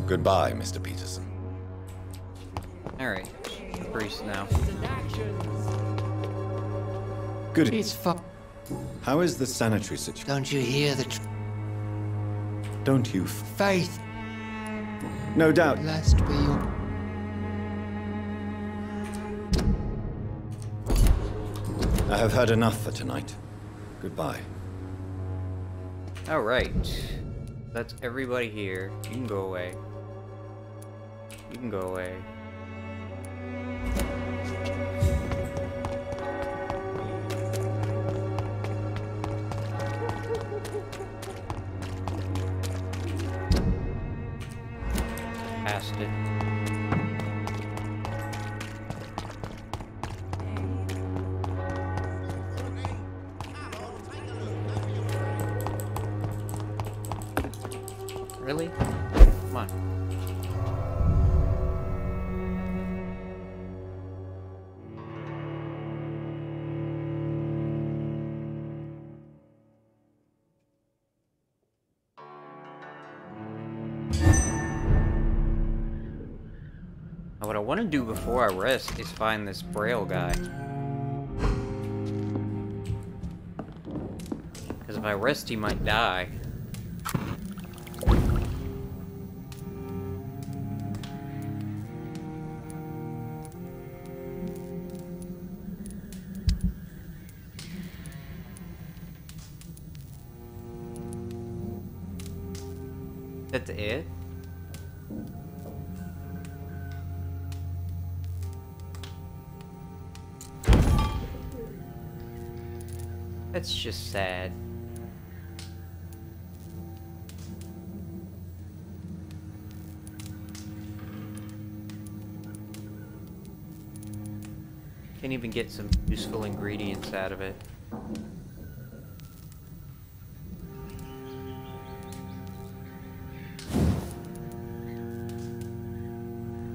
Goodbye, Mr. Peterson. Alright, Priest now. Good. It's for... How is the sanitary situation? Don't you hear the Don't you... faith? No doubt. Blessed be your... I have heard enough for tonight. Goodbye. Alright. That's everybody here. You can go away. You can go away. Past it. Really? Come on. Now what I want to do before I rest is find this Braille guy. Because if I rest, he might die. That's it? That's just sad. Can't even get some useful ingredients out of it.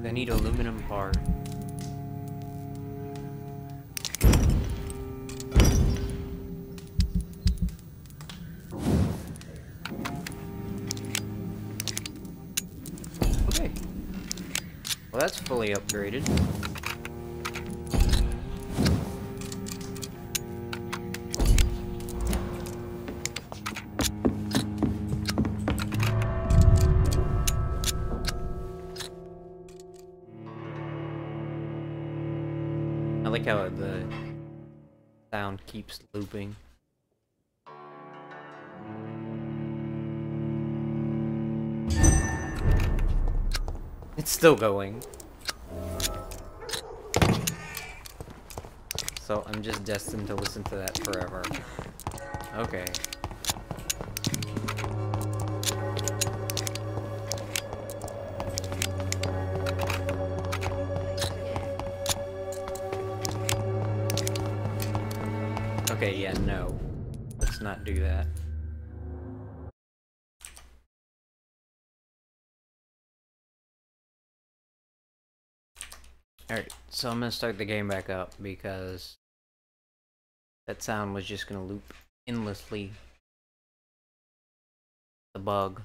I need aluminum part. Okay. Well, that's fully upgraded. I like how the sound keeps looping. It's still going. So I'm just destined to listen to that forever. Okay. Okay, yeah, no. Let's not do that. Alright, so I'm gonna start the game back up because that sound was just gonna loop endlessly. The bug.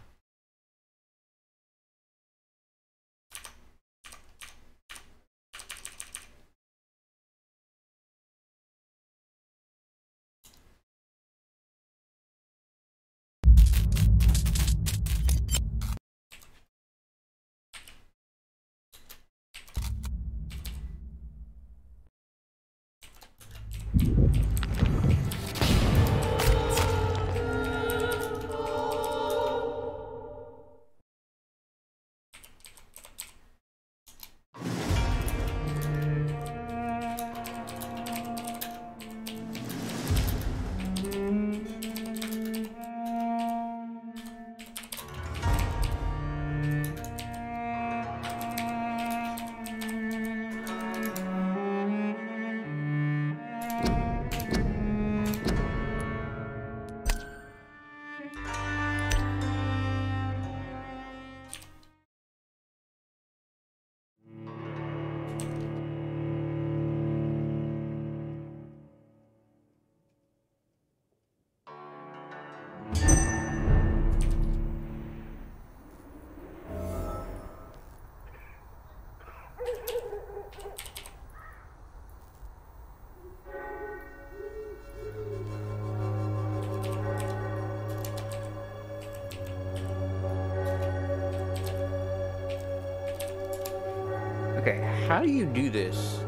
Okay, how do you do this?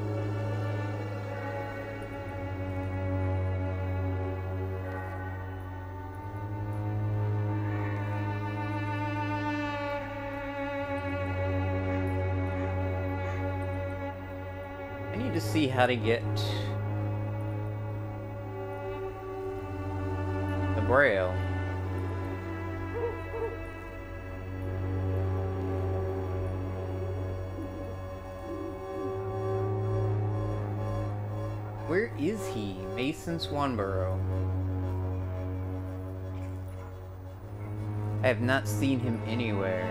I need to see how to get the braille. Where is he? Mason Swanborough. I have not seen him anywhere.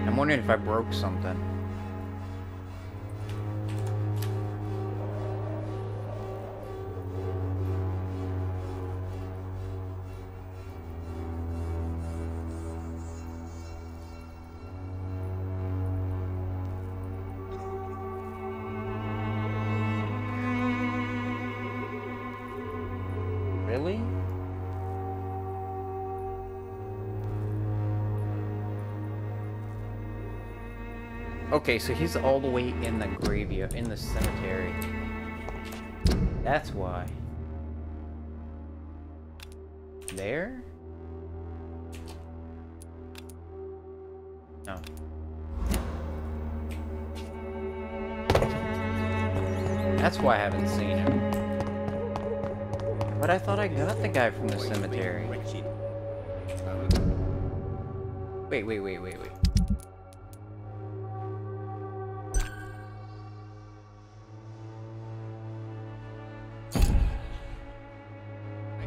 I'm wondering if I broke something. Really? Okay, so he's all the way in the graveyard, in the cemetery. That's why. There? No. That's why I haven't seen him. But I thought I got the guy from the cemetery. Wait.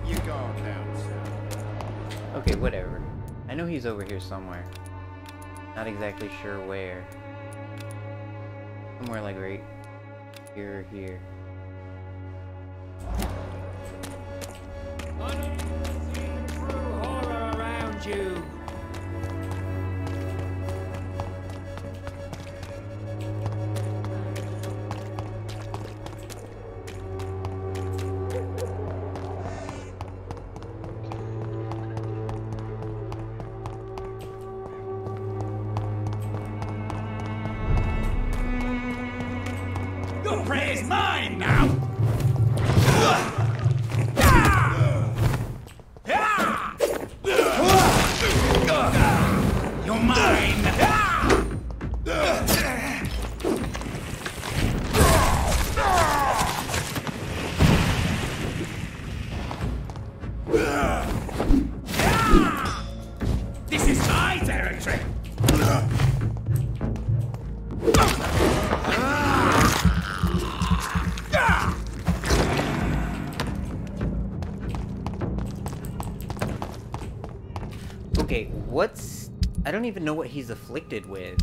You're gone now, sir. Okay, whatever. I know he's over here somewhere. Not exactly sure where. Somewhere like right here or here. True horror around you. Your prey is mine now! You're mine! This is my territory! Okay, what's... I don't even know what he's afflicted with.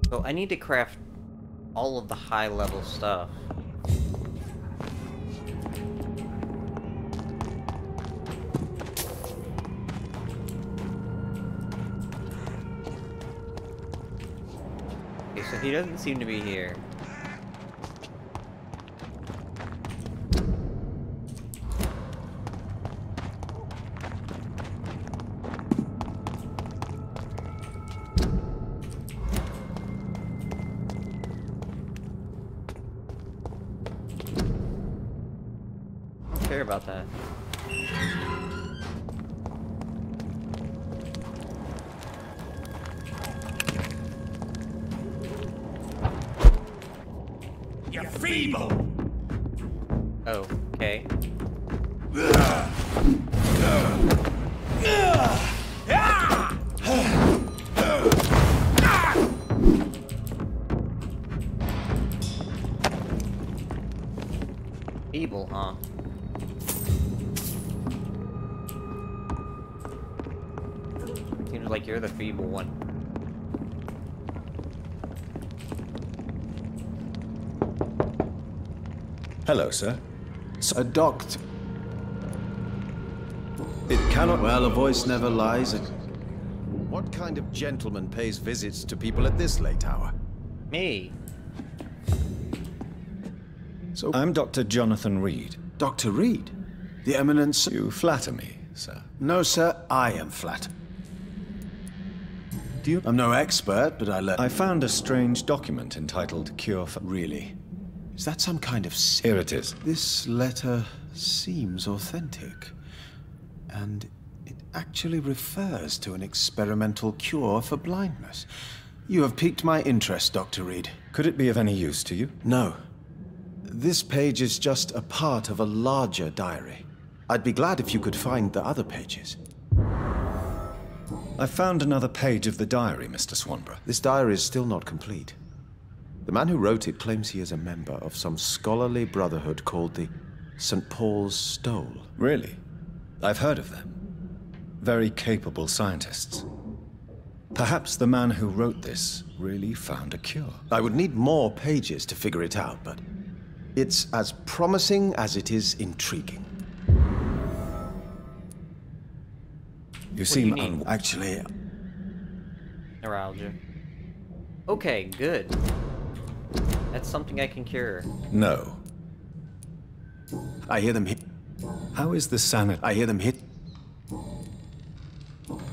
So I need to craft all of the high-level stuff. Okay, so he doesn't seem to be here. Care about that. You're feeble! Oh, okay. Feeble, huh? Seems like you're the feeble one. Hello, sir. A doctor. It cannot... Well, a voice never lies. What kind of gentleman pays visits to people at this late hour? Me. So I'm Dr. Jonathan Reed. Dr. Reed? The eminent... You flatter me, sir. No, sir, I am flattered. Do you? I'm no expert, but I found a strange document entitled Cure for... Really? Is that some kind of... Here it is. This letter seems authentic. And it actually refers to an experimental cure for blindness. You have piqued my interest, Dr. Reed. Could it be of any use to you? No. This page is just a part of a larger diary. I'd be glad if you could find the other pages. I found another page of the diary, Mr. Swanborough. This diary is still not complete. The man who wrote it claims he is a member of some scholarly brotherhood called the St. Paul's Stole. Really? I've heard of them. Very capable scientists. Perhaps the man who wrote this really found a cure. I would need more pages to figure it out, but it's as promising as it is intriguing. You seem Actually... Neuralgia. Okay, good. That's something I can cure. No. I hear them hit. How is the sanity? I hear them hit.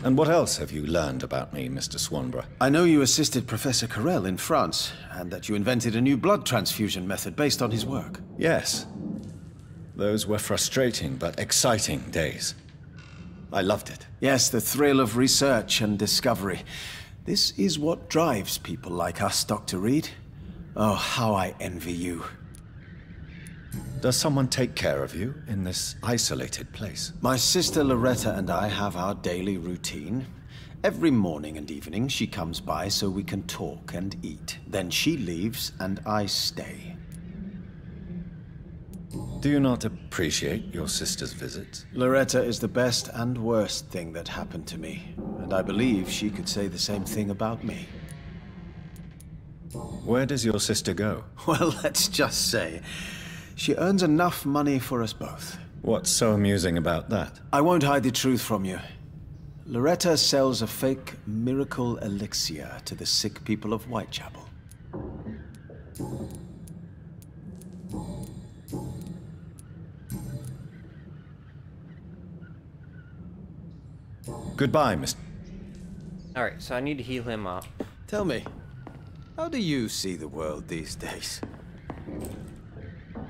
And what else have you learned about me, Mr. Swanborough? I know you assisted Professor Carell in France, and that you invented a new blood transfusion method based on his work. Yes. Those were frustrating but exciting days. I loved it. Yes, the thrill of research and discovery. This is what drives people like us, Dr. Reed. Oh, how I envy you. Does someone take care of you in this isolated place? My sister Loretta and I have our daily routine. Every morning and evening she comes by so we can talk and eat. Then she leaves and I stay. Do you not appreciate your sister's visits? Loretta is the best and worst thing that happened to me, and I believe she could say the same thing about me. Where does your sister go? Well, let's just say, she earns enough money for us both. What's so amusing about that? I won't hide the truth from you. Loretta sells a fake miracle elixir to the sick people of Whitechapel. Goodbye, Mr. Alright, so I need to heal him up. Tell me, how do you see the world these days?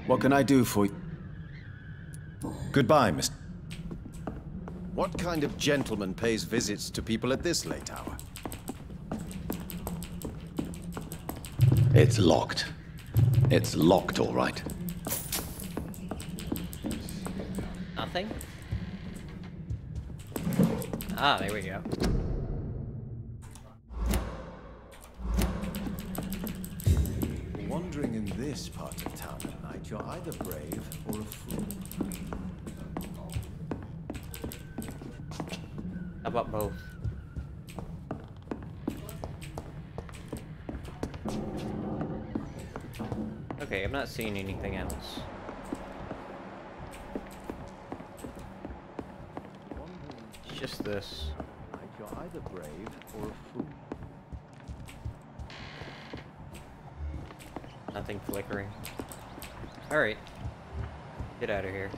What can I do for you? Goodbye, Mr. What kind of gentleman pays visits to people at this late hour? It's locked. It's locked, all right. Nothing? Ah, there we go. Wandering in this part of town at night, you're either brave or a fool. How about both? Okay, I'm not seeing anything else. It's just this. You're either brave or a fool. Nothing flickering. Alright. Get out of here.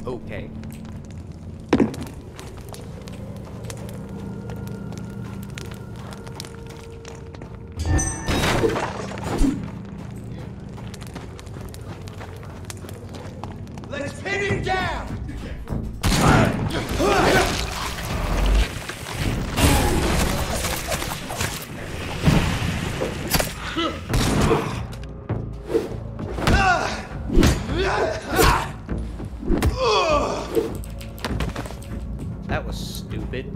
Okay. Let's pin him down! That was stupid.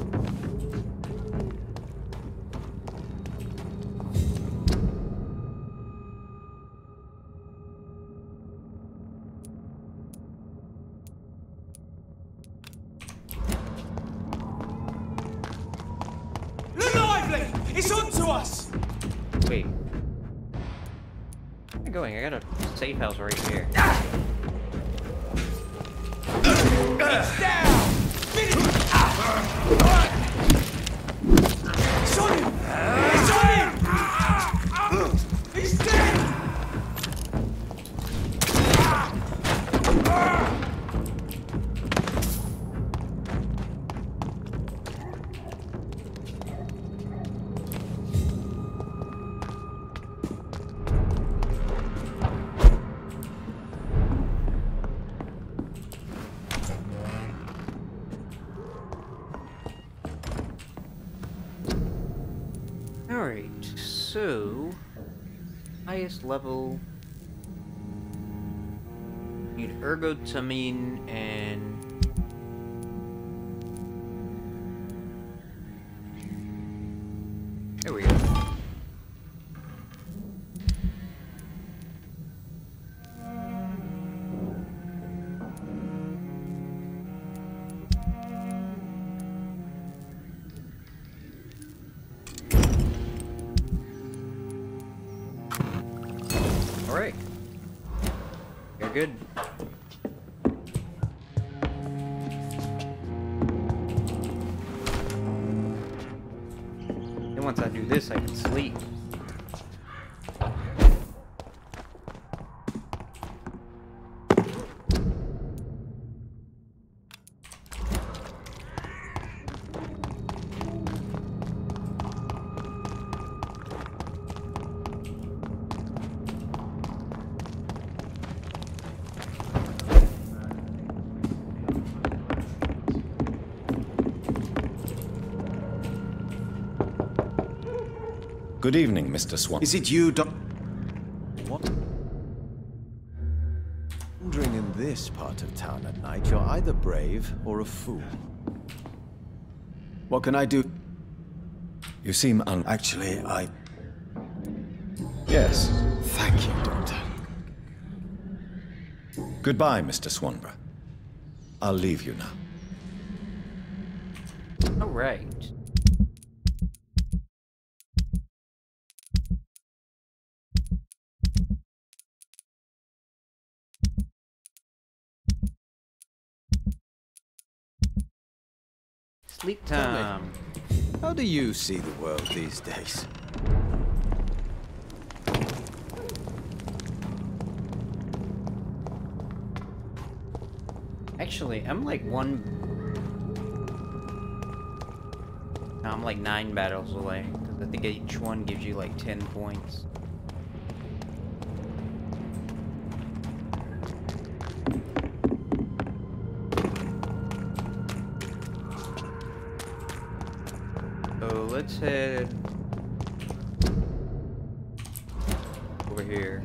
Lively! It's on to us! Wait. Where am I going? I got a safe house right here. It's down! Finish it! It's on him! It's on him! He's dead! Alright, so highest level, need ergotamine and there we go. Alright. You're good. And once I do this, I can sleep. Good evening, Mr. Swan. Is it you, Doc? What? Wandering in this part of town at night, you're either brave or a fool. What can I do? You seem Actually, Yes. Thank you, Doctor. Goodbye, Mr. Swanborough. I'll leave you now. Alright. Sleep time. How do you see the world these days? Actually, I'm like No, I'm like 9 battles away. Because I think each one gives you like 10 points. So let's head over here.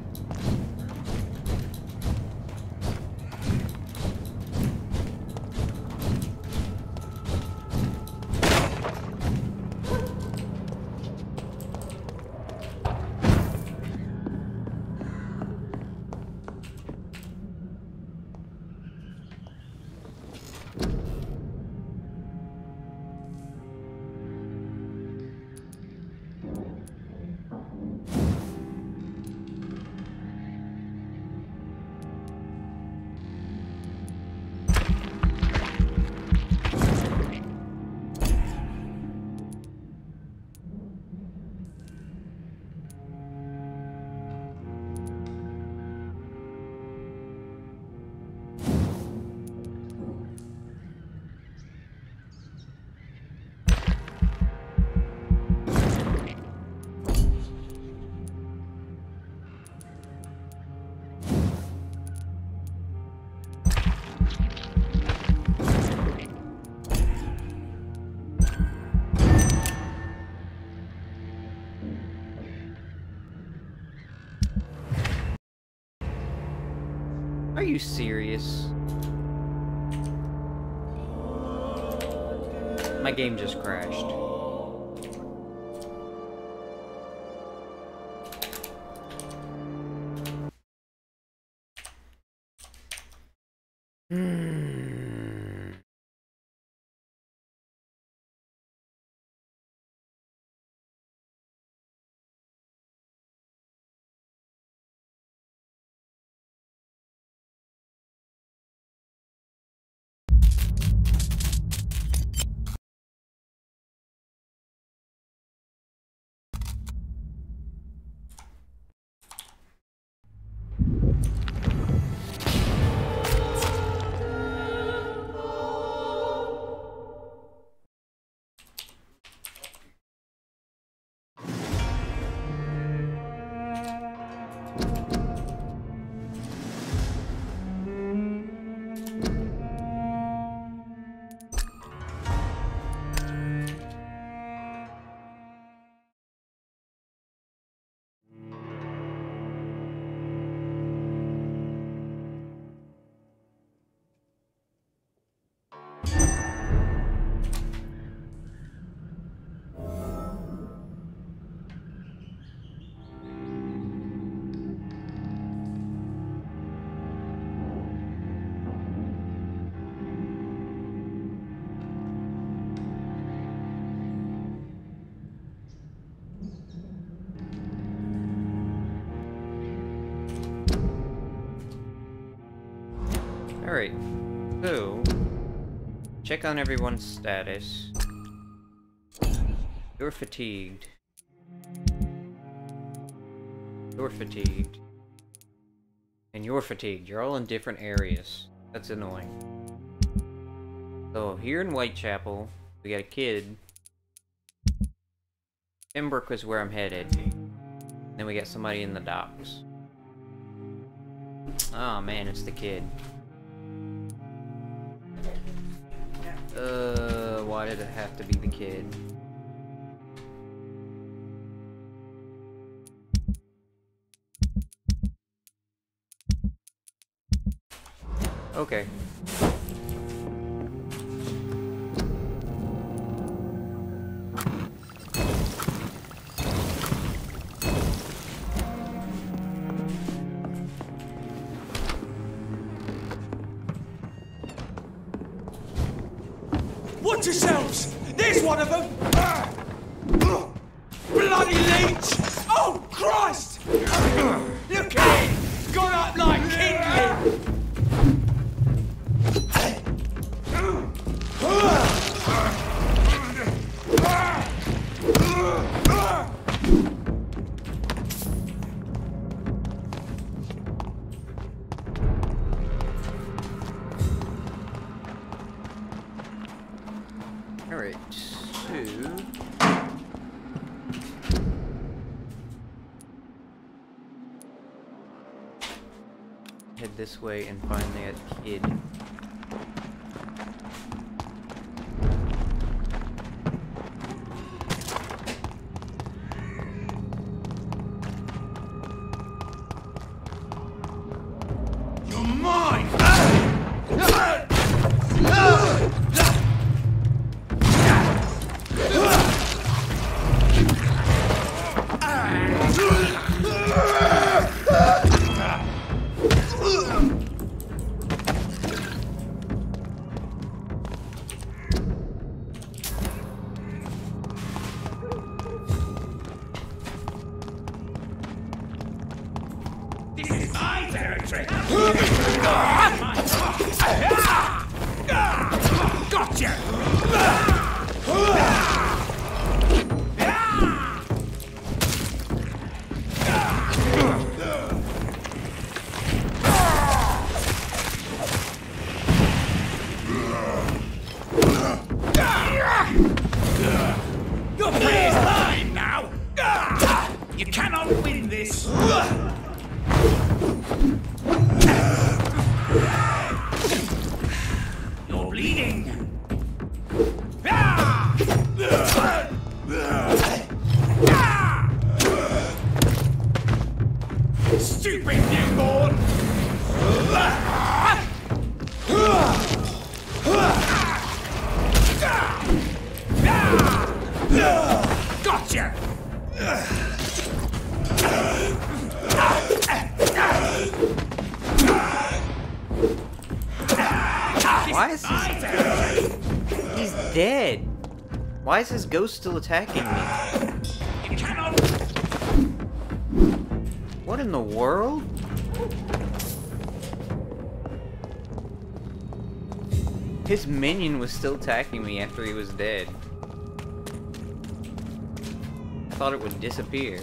Are you serious? My game just crashed. Alright, so check on everyone's status. You're fatigued. You're fatigued. And you're fatigued. You're all in different areas. That's annoying. So here in Whitechapel, we got a kid. Pembroke is where I'm headed. Then we got somebody in the docks. Oh man, it's the kid. Why did it have to be the kid? Okay. Watch yourselves! There's one of them! Bloody leech! Oh, Christ! Look at it! Gone up like kindling! Alright, so... head this way and find that kid. You're mine! This is my territory! Gotcha! Your prey is mine now! You cannot win this! You're bleeding! Stupid newborn! Gotcha! Why is this... He's dead! Why is his ghost still attacking me? You cannot... What in the world? His minion was still attacking me after he was dead. I thought it would disappear.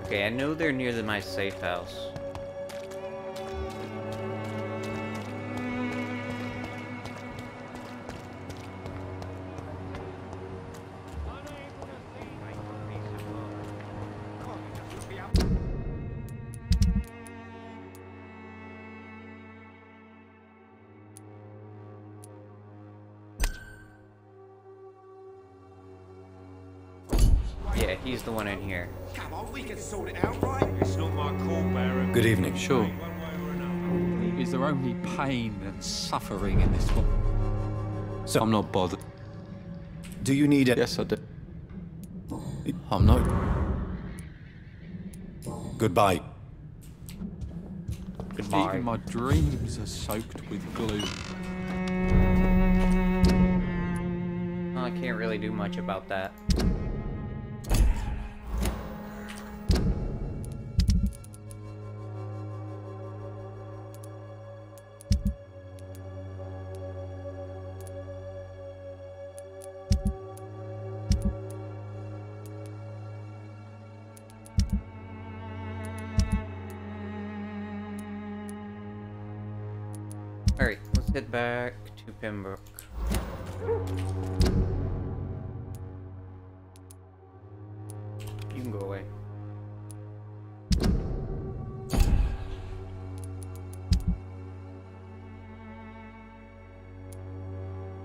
Okay, I know they're near my safe house. Yeah, he's the one in here. Come on, we can sort it out, right? It's not my call, Baron. Good evening. Sure. Is there only pain and suffering in this one? So, I'm not bothered. do you need it? Yes, I do. I'm not. Goodbye. Goodbye. Even my dreams are soaked with gloom. Well, I can't really do much about that. Alright, let's head back to Pembroke. You can go away.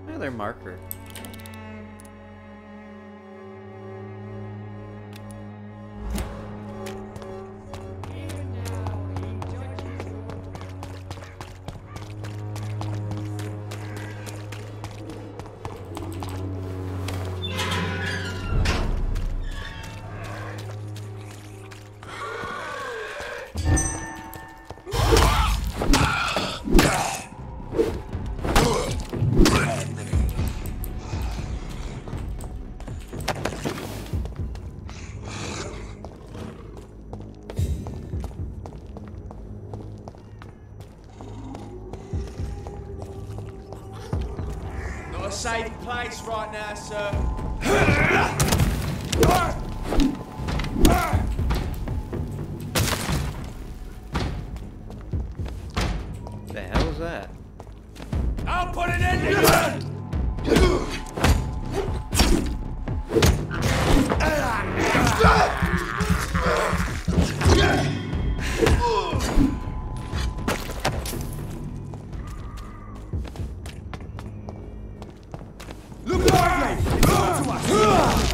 Another marker. Not a safe place right now, sir. The hell is that? I'll put an end to it! Look lively! It's on to us!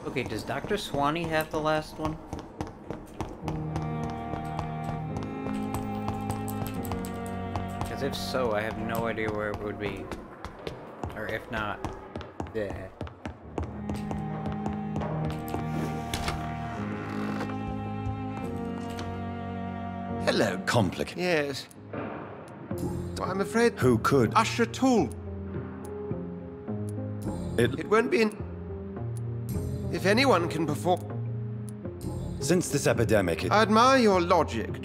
Okay, does Dr. Swanee have the last one? Because if so, I have no idea where it would be. Or if not, there. Hello. Complicated. Yes. I'm afraid... Who could? Usher Tool. It won't be in... If anyone can perform... Since this epidemic, I admire your logic.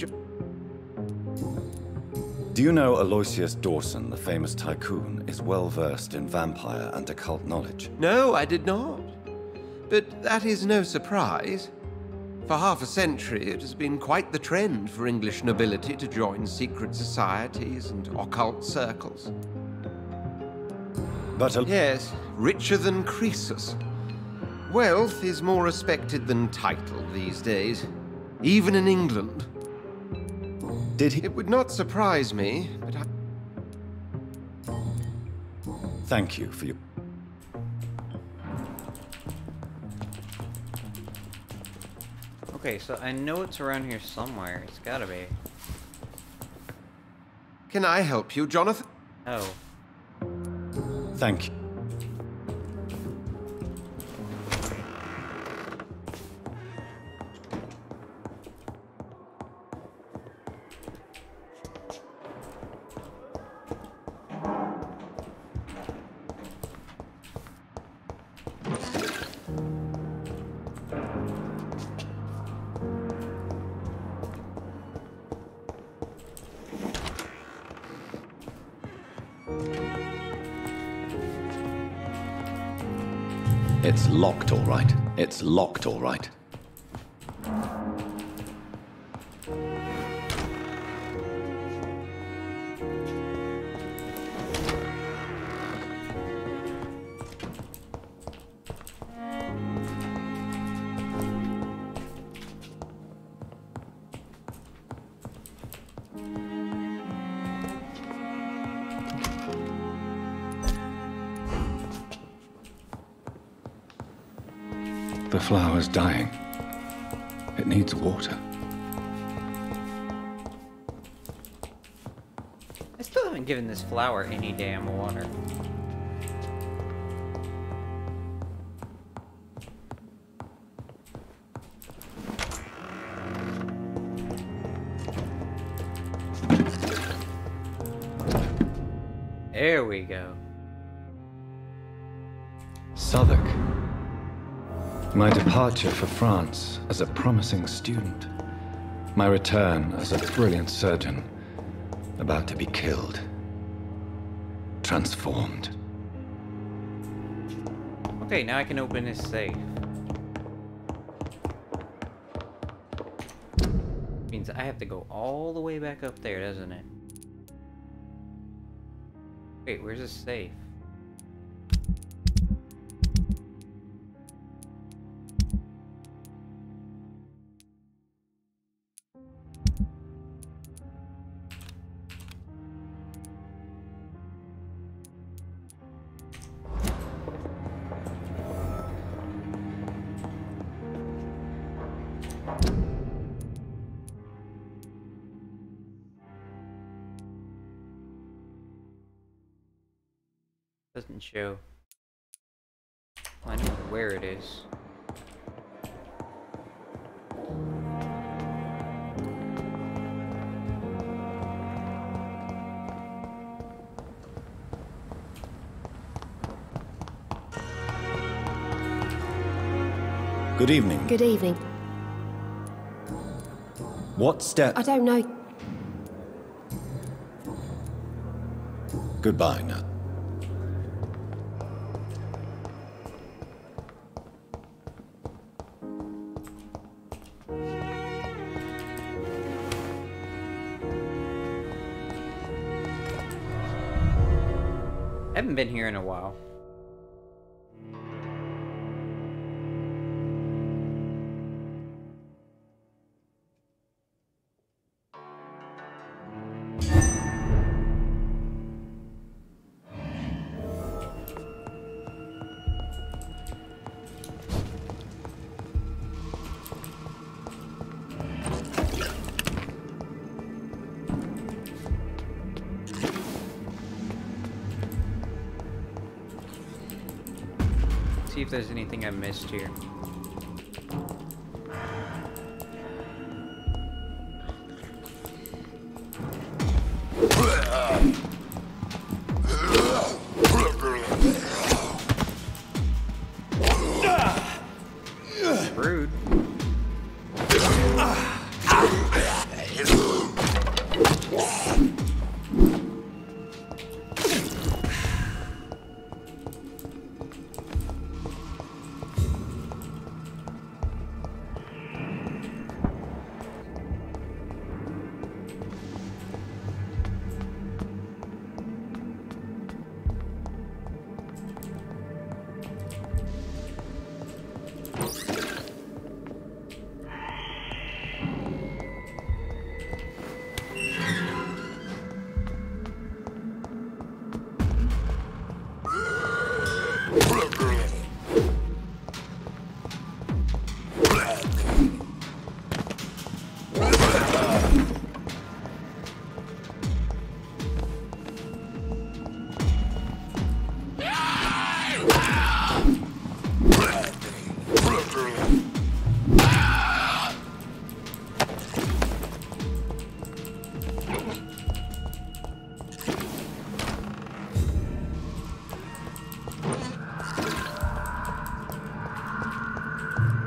Do you know Aloysius Dawson, the famous tycoon, is well versed in vampire and occult knowledge? No, I did not. But that is no surprise. For half a century, it has been quite the trend for English nobility to join secret societies and occult circles. But yes, richer than Croesus. Wealth is more respected than title these days, even in England. Did he? It would not surprise me, but I... Thank you for your... Okay, so I know it's around here somewhere. It's gotta be. Can I help you, Jonathan? Oh. Thank you. It's locked, all right. It's locked, all right. The flower's dying. It needs water. I still haven't given this flower any damn water. There we go. Southwark. My departure for France as a promising student. My return as a brilliant surgeon, about to be killed. Transformed. Okay, now I can open this safe. Means I have to go all the way back up there, doesn't it? Wait, where's the safe? Doesn't show. I know where it is. Good evening. Good evening. What step? I don't know. Goodbye, Nat. I haven't been here in a while. See if there's anything I missed here. Rude.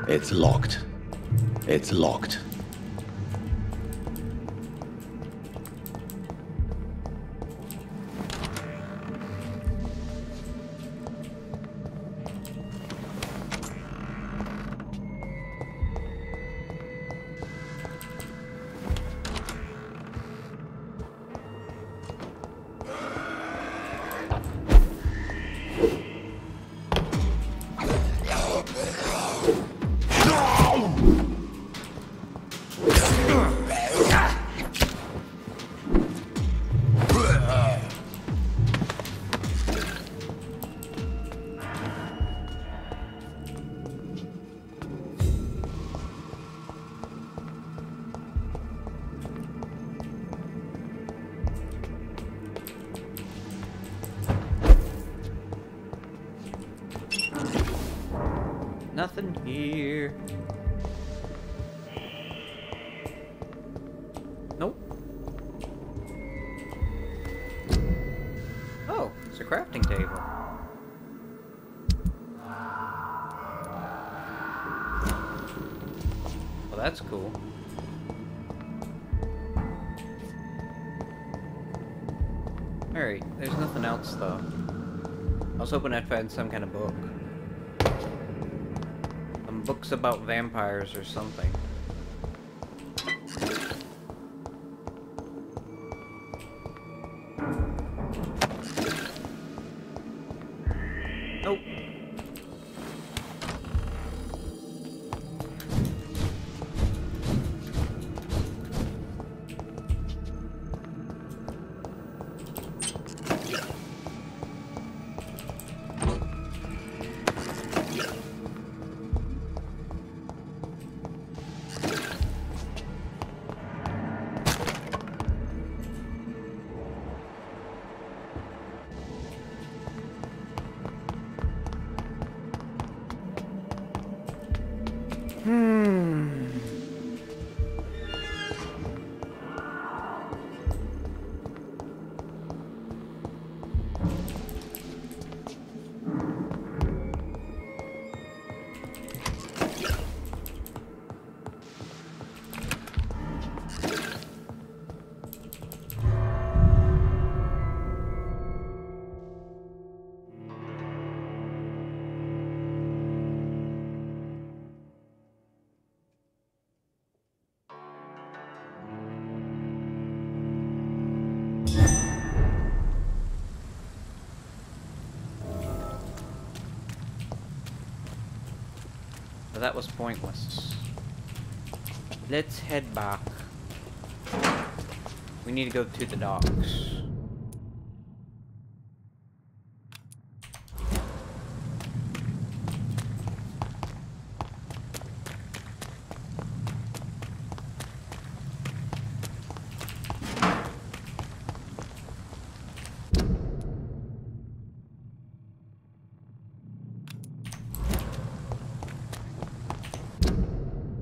It's locked. It's locked. Nothing here. Nope. Oh, it's a crafting table. Well, that's cool. Alright, there's nothing else though. I was hoping I'd find some kind of book. Some books about vampires or something. Nope. But that was pointless. Let's head back. We need to go to the docks.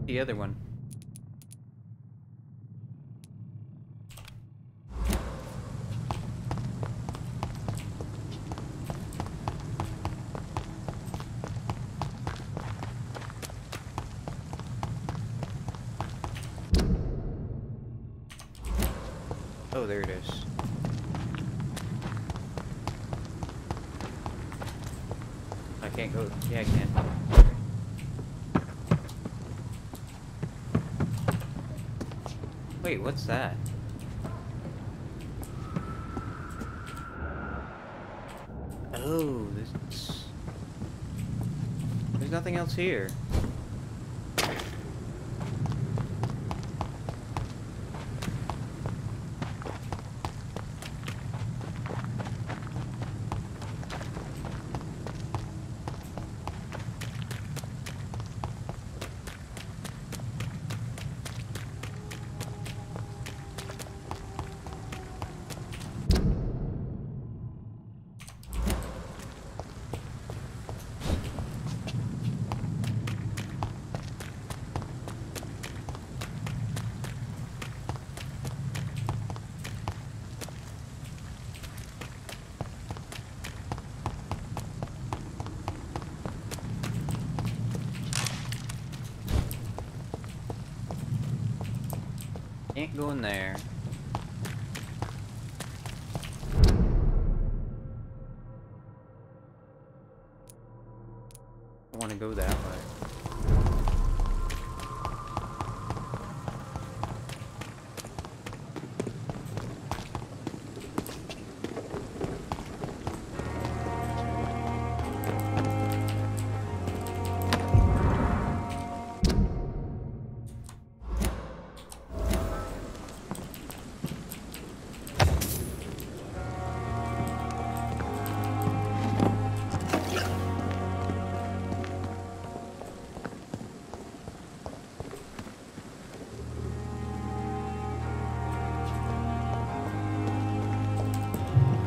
The other one. Oh, there it is. I can't go. Yeah, I can. Wait, what's that? Oh, there's nothing else here. Can't go in there. I want to go that way.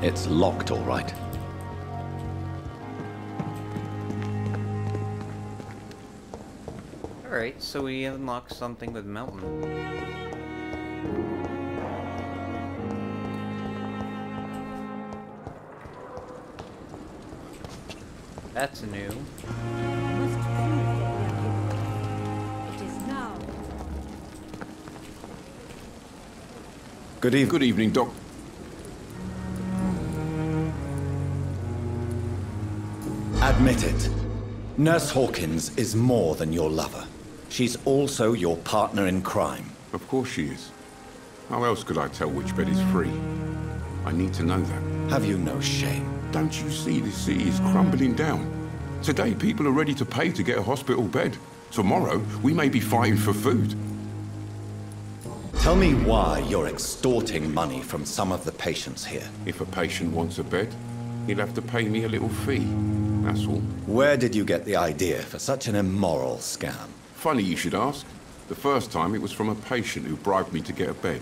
It's locked, all right. 'Cause Alright, so we unlocked something with Melton. That's new. It is now. Good evening. Good evening, Doc. Admit it. Nurse Hawkins is more than your lover. She's also your partner in crime. Of course she is. How else could I tell which bed is free? I need to know that. Have you no shame? Don't you see the city is crumbling down? Today, people are ready to pay to get a hospital bed. Tomorrow, we may be fighting for food. Tell me why you're extorting money from some of the patients here. If a patient wants a bed, he'll have to pay me a little fee. That's all. Where did you get the idea for such an immoral scam? Funny you should ask. The first time it was from a patient who bribed me to get a bed.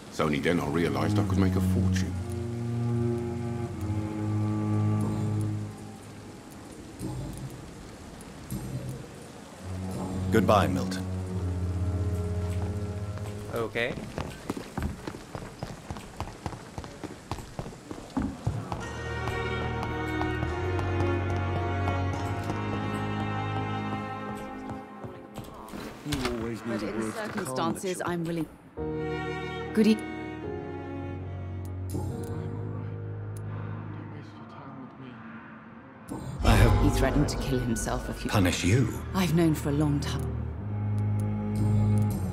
It's only then I realized I could make a fortune. Goodbye, Milton. Okay. But in the circumstances, I'm willing. Good evening. I have... He threatened to kill himself a few... Punish you? I've known for a long time.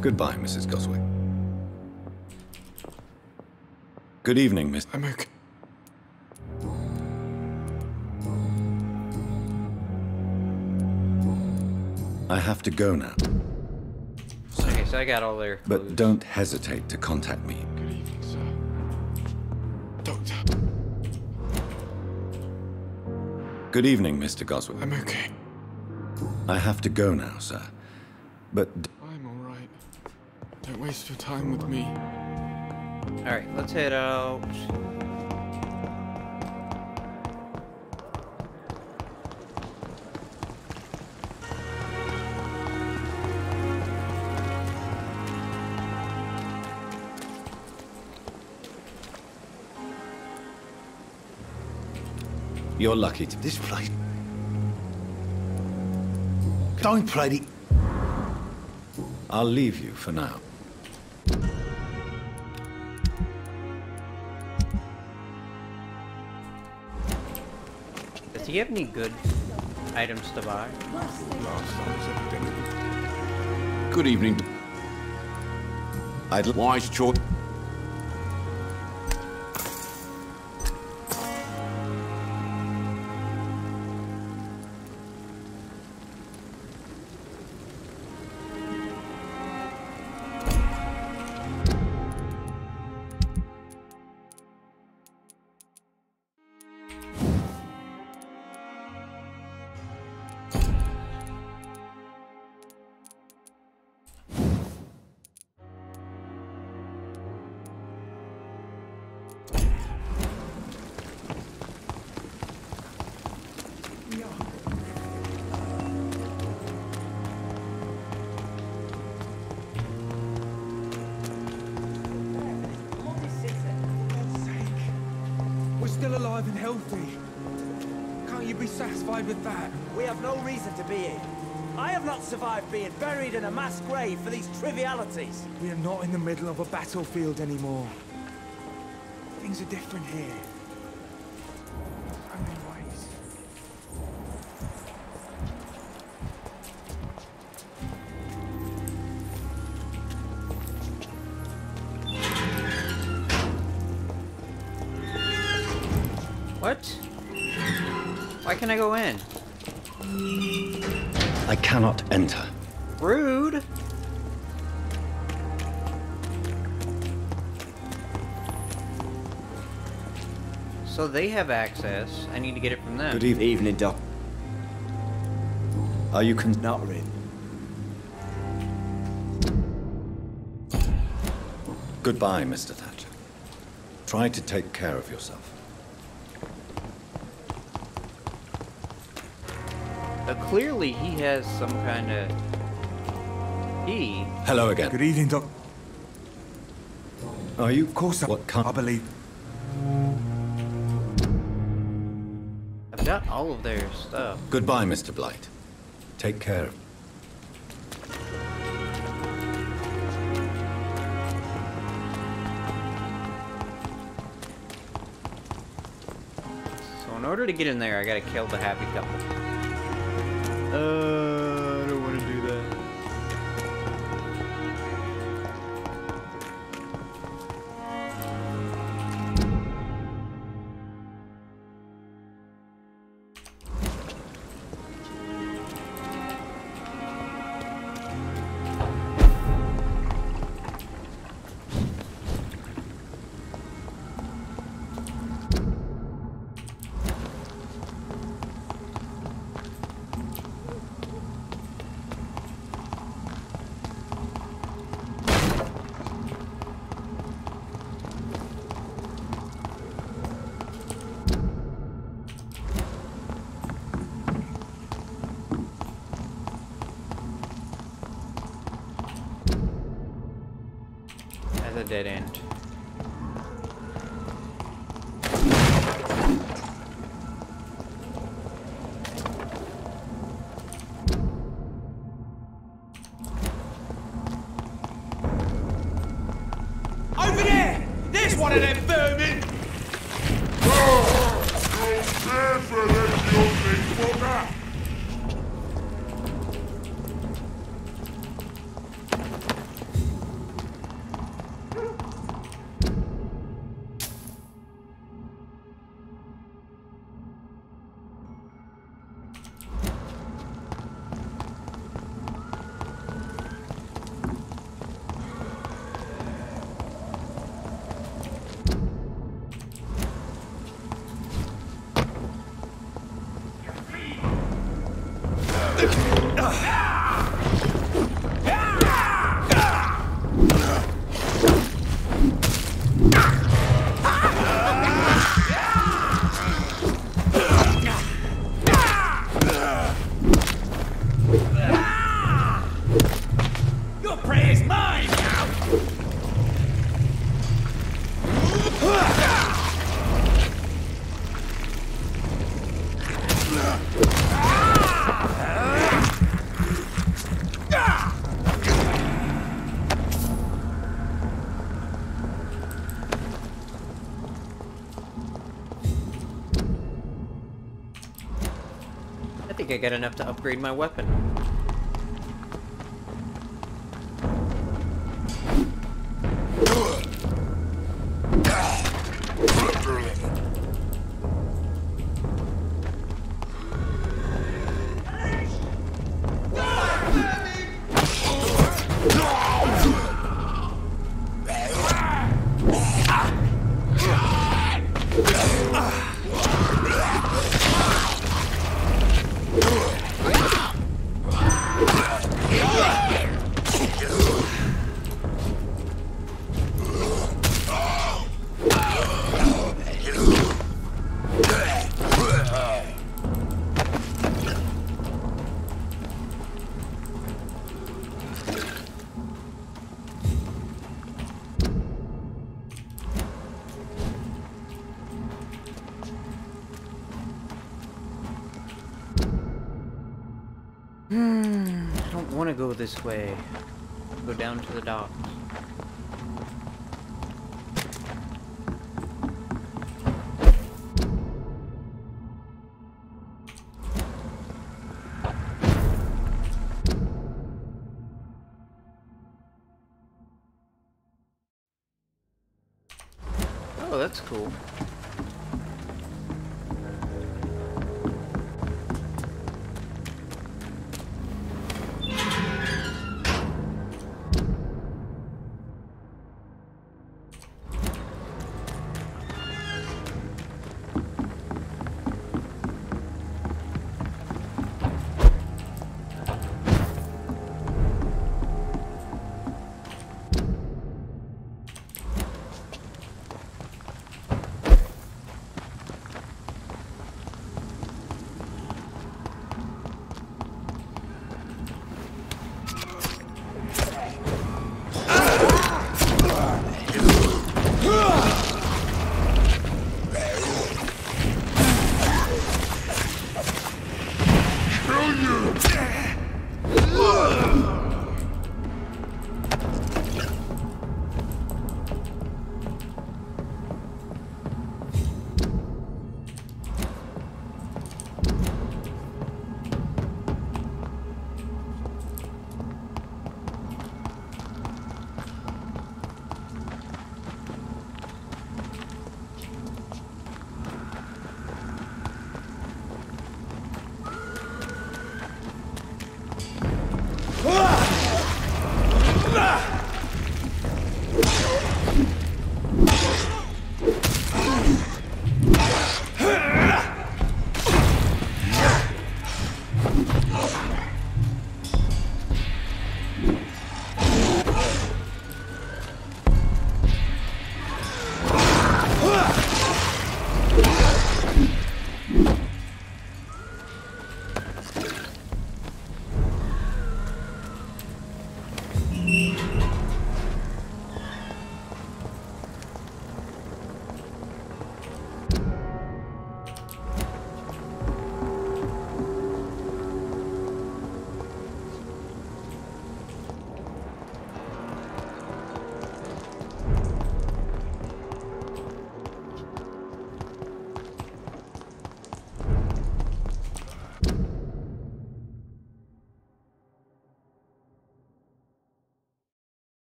Goodbye, Mrs. Goswick. Good evening, Miss... I'm okay. I have to go now. Okay, so I got all their clues. But don't hesitate to contact me. Good evening, sir. Doctor. Good evening, Mr. Goswick. I'm okay. I have to go now, sir. But... I'm all right. Don't waste your time with me. Alright, let's head out. You're lucky to... This place... Don't play the... I'll leave you for now. Does he have any good items to buy? Good evening. I'd... Wise choice. Still alive and healthy. Can't you be satisfied with that? We have no reason to be here. I have not survived being buried in a mass grave for these trivialities. We are not in the middle of a battlefield anymore. Things are different here. So many ways. What? Why can't I go in? I cannot enter. Rude! So they have access. I need to get it from them. Good evening, Doc. Are you Not really. Goodbye, Mr. Thatcher. Try to take care of yourself. Clearly he has some kind of key. Hello again. Good evening, Doc. Are you... Of course, What can't... I believe. I've got all of their stuff. Goodbye, Mr. Blight. Take care. So in order to get in there, I gotta kill the happy couple. I don't want to do that. A dead end. Over there! There's one of them vermin! Your prey is mine now! I think I got enough to upgrade my weapon. I don't want to go this way. Go down to the docks. Oh, that's cool.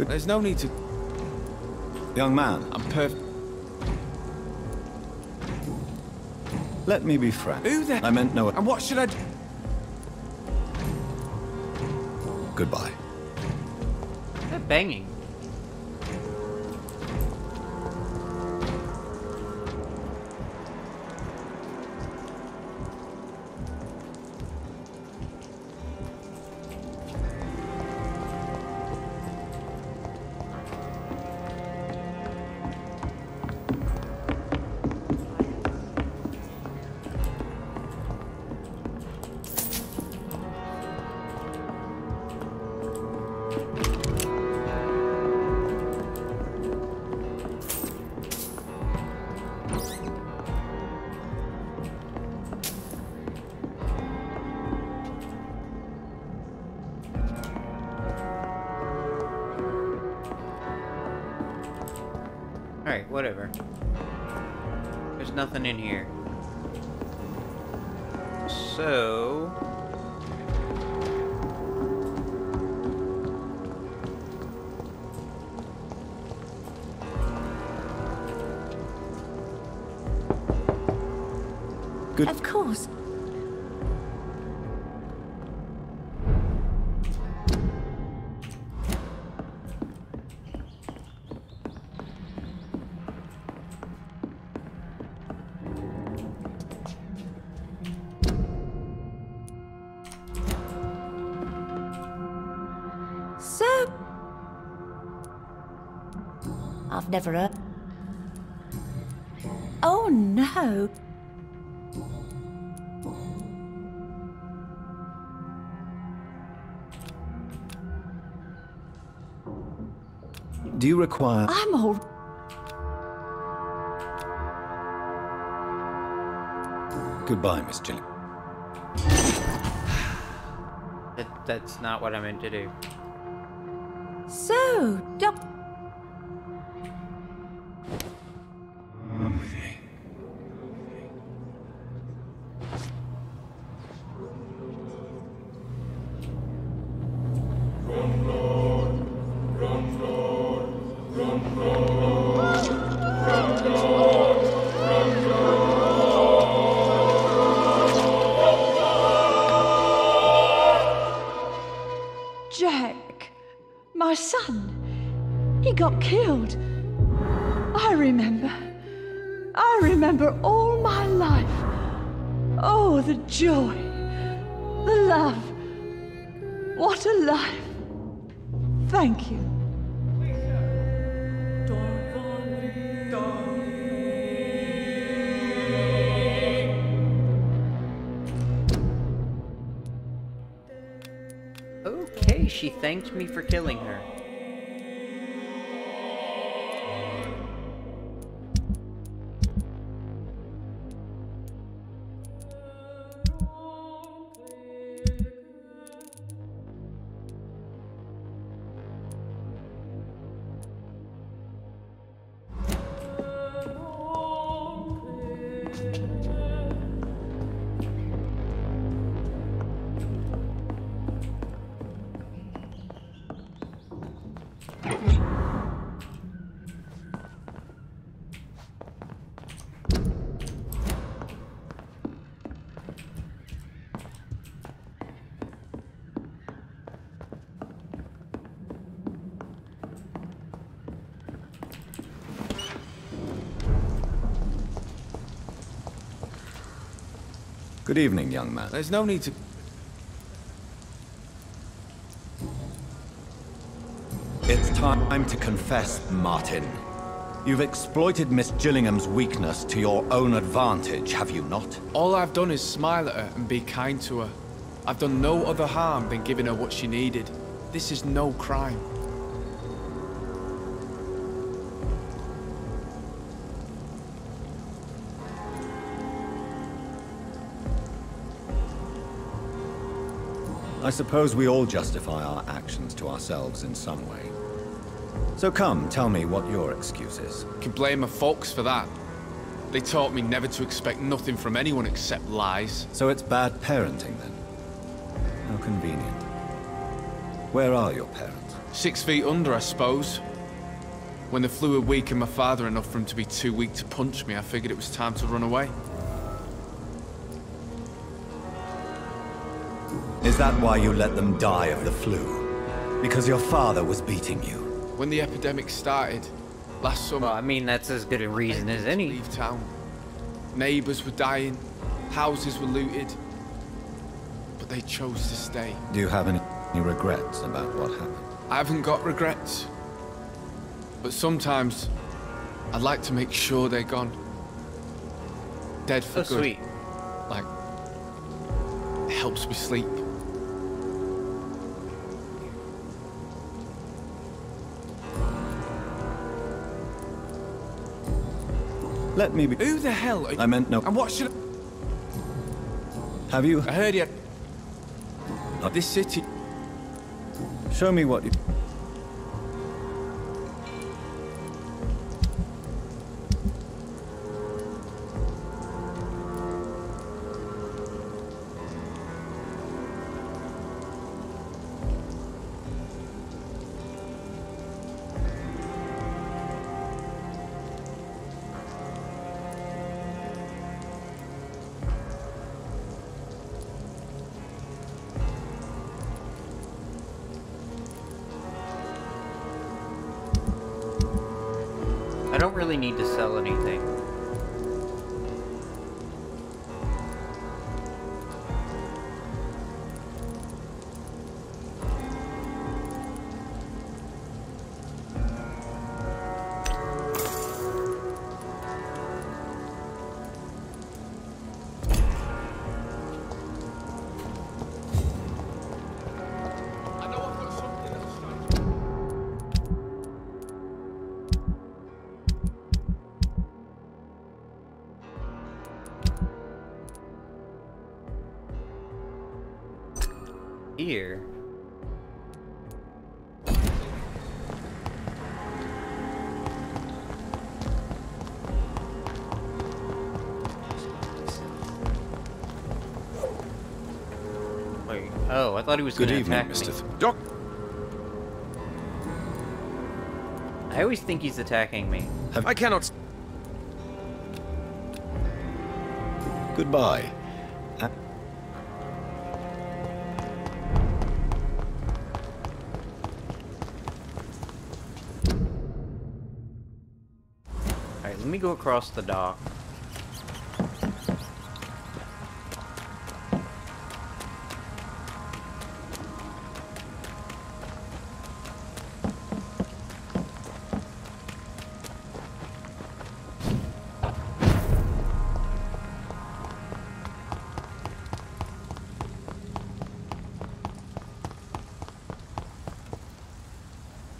Good. There's no need to... Young man. I'm perfect. Let me be frank. Who the... I meant no... And what should I do? Goodbye. They're banging. Alright, whatever. There's nothing in here. So... Good. Of course. I've never heard. Oh no. Do you require... I'm all... Goodbye, Miss Gilliam. That's not what I meant to do. So, Jack, my son, he got killed. I remember all my life. Oh, the joy, the love. What a life. Thank you. Okay, she thanked me for killing her. Good evening, young man. There's no need to... It's time to confess, Martin. You've exploited Miss Gillingham's weakness to your own advantage, have you not? All I've done is smile at her and be kind to her. I've done no other harm than giving her what she needed. This is no crime. I suppose we all justify our actions to ourselves in some way. So come, tell me what your excuse is. You can blame my folks for that. They taught me never to expect nothing from anyone except lies. So it's bad parenting then? How convenient. Where are your parents? 6 feet under, I suppose. When the fluid weakened my father enough for him to be too weak to punch me, I figured it was time to run away. Is that why you let them die of the flu? Because your father was beating you? When the epidemic started, last summer... Well, I mean, that's as good a reason as any. Leave town. Neighbours were dying, houses were looted, but they chose to stay. Do you have any regrets about what happened? I haven't got regrets, but sometimes I'd like to make sure they're gone. Dead for So good. sweet. Like, it helps me sleep. Let me be. Who the hell are you? I meant no. And what should Have you? I heard you. This city. Show me what you. I don't really need to sell anything. Here. Wait, oh, I thought he was Good gonna evening, attack Mr. me. Doc. I always think he's attacking me. I cannot. Goodbye. Alright, let me go across the dock.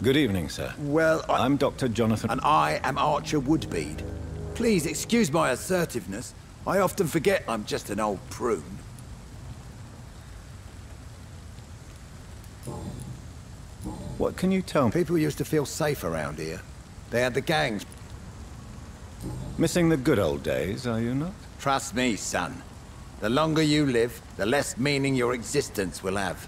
Good evening, sir. Well, I'm Dr. Jonathan. And I am Archer Woodbead. Please excuse my assertiveness. I often forget I'm just an old prune. What can you tell me? People used to feel safe around here. They had the gangs. Missing the good old days, are you not? Trust me, son. The longer you live, the less meaning your existence will have.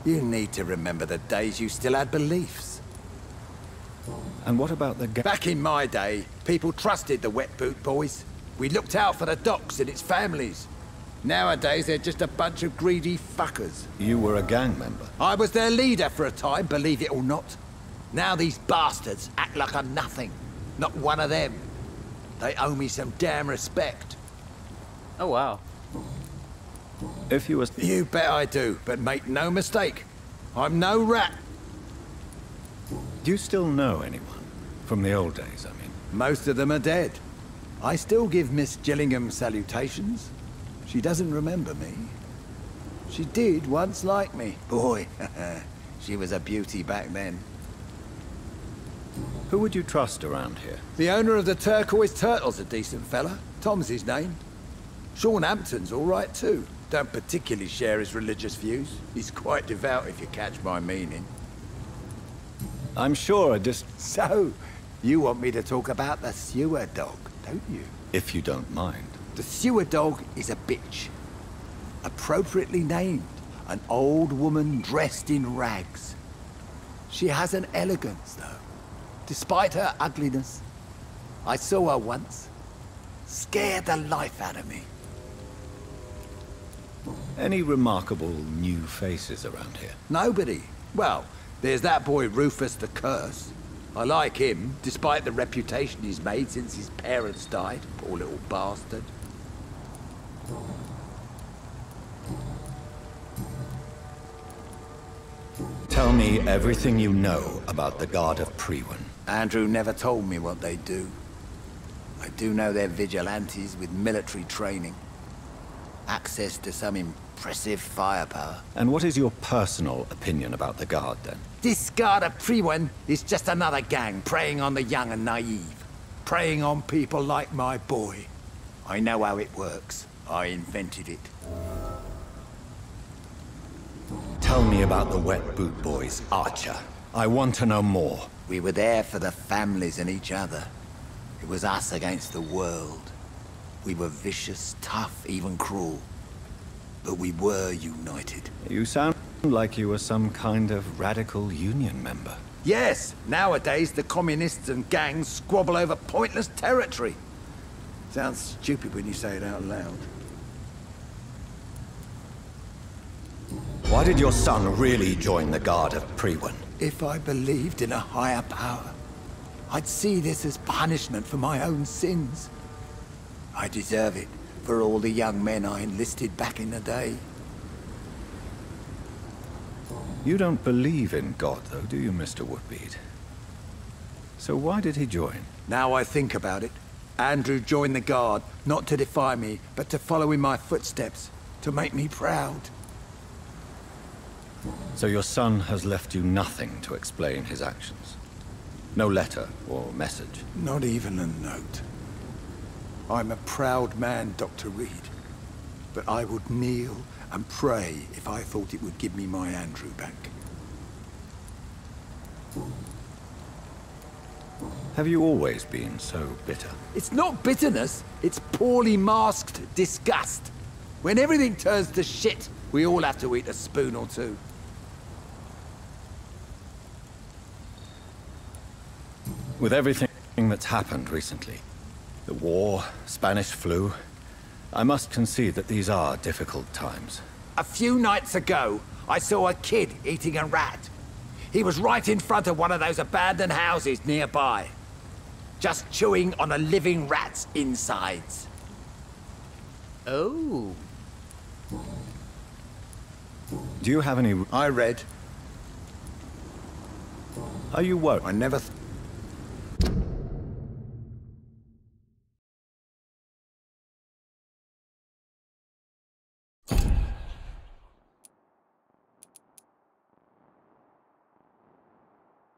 You need to remember the days you still had beliefs. And what about the Back in my day, people trusted the wet boot boys. We looked out for the docks and its families. Nowadays, they're just a bunch of greedy fuckers. You were a gang member. I was their leader for a time, believe it or not. Now these bastards act like I'm nothing. Not one of them. They owe me some damn respect. Oh, wow. If you was... You bet I do, but make no mistake. I'm no rat. Do you still know anyone? From the old days, I mean. Most of them are dead. I still give Miss Gillingham salutations. She doesn't remember me. She did once like me. Boy, she was a beauty back then. Who would you trust around here? The owner of the Turquoise Turtle's a decent fella. Tom's his name. Sean Hampton's all right too. Don't particularly share his religious views. He's quite devout if you catch my meaning. I'm sure So, you want me to talk about the sewer dog, don't you? If you don't mind. The sewer dog is a bitch. Appropriately named. An old woman dressed in rags. She has an elegance, though. Despite her ugliness. I saw her once. Scared the life out of me. Any remarkable new faces around here? Nobody. Well, there's that boy Rufus the Curse. I like him, despite the reputation he's made since his parents died. Poor little bastard. Tell me everything you know about the Guard of Priwen. Andrew never told me what they do. I do know they're vigilantes with military training. Access to some impressive firepower. And what is your personal opinion about the Guard, then? This Guard of Priwen is just another gang preying on the young and naive. Preying on people like my boy. I know how it works. I invented it. Tell me about the Wet Boot Boys, Archer. I want to know more. We were there for the families and each other. It was us against the world. We were vicious, tough, even cruel. But we were united. You sound like you were some kind of radical union member. Yes! Nowadays, the communists and gangs squabble over pointless territory. Sounds stupid when you say it out loud. Why did your son really join the Guard of Priwen? If I believed in a higher power, I'd see this as punishment for my own sins. I deserve it for all the young men I enlisted back in the day. You don't believe in God, though, do you, Mr. Woodbead? So why did he join? Now I think about it, Andrew joined the Guard, not to defy me, but to follow in my footsteps, to make me proud. So your son has left you nothing to explain his actions? No letter or message? Not even a note. I'm a proud man, Dr. Reed. But I would kneel and pray if I thought it would give me my Andrew back. Have you always been so bitter? It's not bitterness, it's poorly masked disgust. When everything turns to shit, we all have to eat a spoon or two. With everything that's happened recently, the war, Spanish flu, I must concede that these are difficult times. A few nights ago, I saw a kid eating a rat. He was right in front of one of those abandoned houses nearby. Just chewing on a living rat's insides. Oh. Do you have any... I read. Are you worried? I never...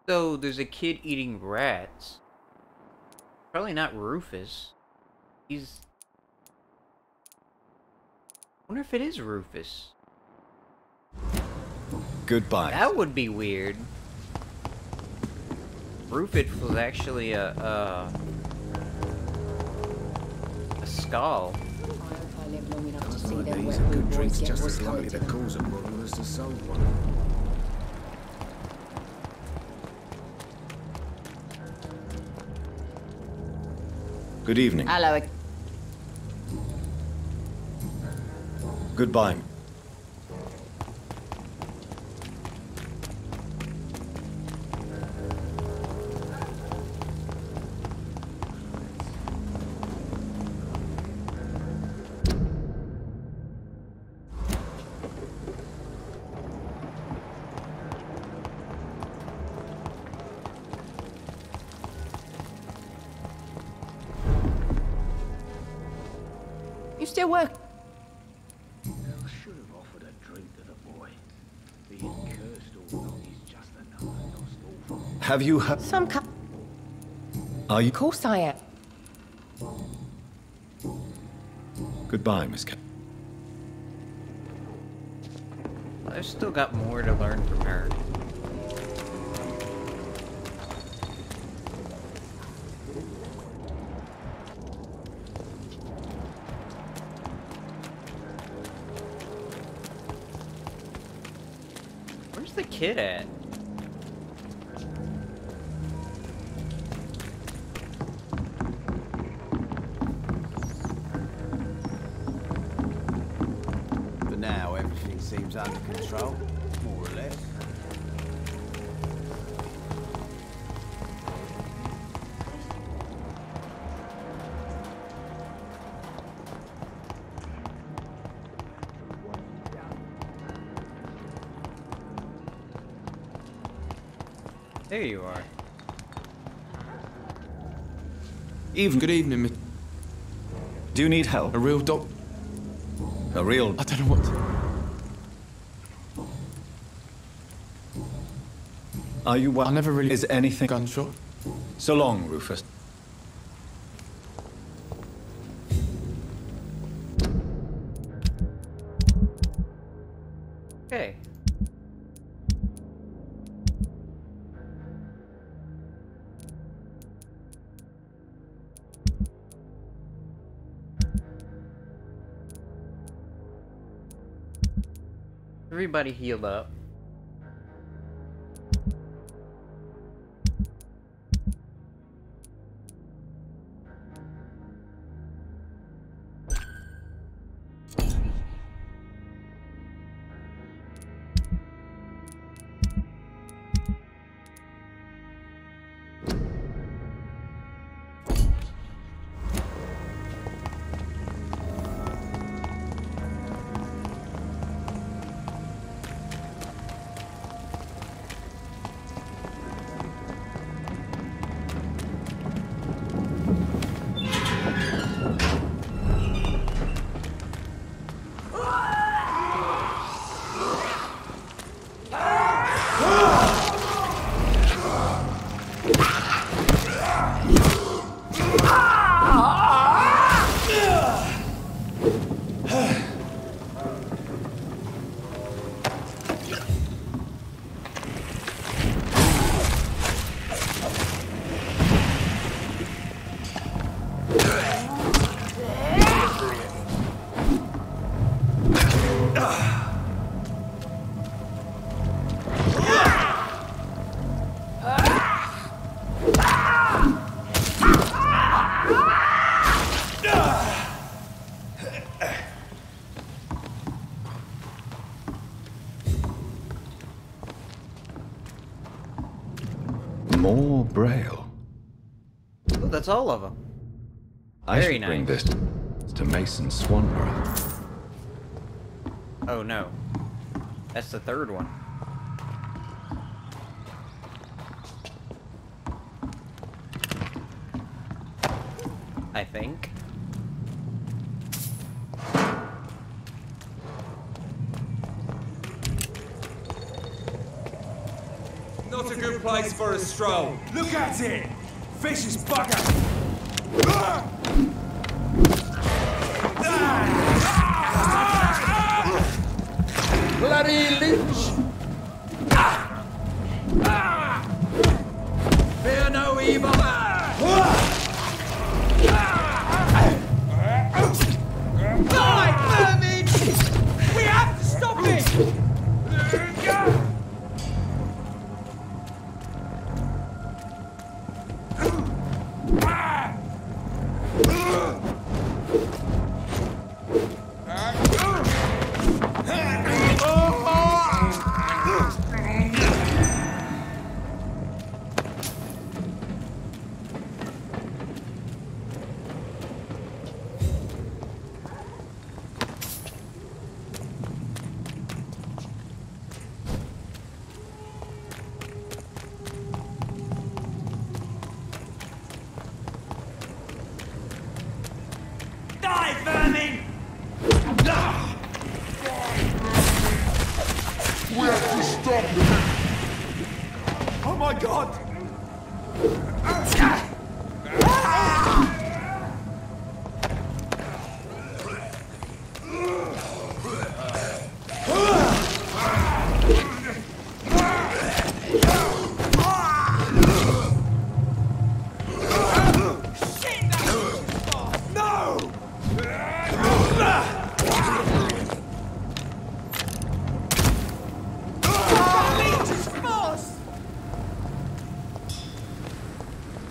So, there's a kid eating rats. Probably not Rufus. He's... I wonder if it is Rufus. Goodbye. That would be weird. Rufus was actually a skull. These are good drinks just as likely to cause a problem as to solve one. Good evening. Hello. Goodbye. You still work? I should have offered a drink to the boy. Being cursed or not is just another lost orphan. Have you heard... Some Are you... Of course I am. Goodbye, Miss K. I've still got more to learn from her. Where's the kid at? seems under control, more or less. There you are. Good evening, Miss. Do you need help? A real doc... A real... I don't know what... Are you well? I never really... Is anything... Gunshot? So long, Rufus. Okay. Everybody healed up. More Braille. Oh, that's all of them. I Very should nice. bring this to Mason Swanborough. Oh no. That's the third one. I think. Not a good place for a stroll. Look at it! Vicious bugger! Bloody lynch! Fear no evil! Die, vermin! We have to stop it! Die, vermin! We have to stop them! Oh my god!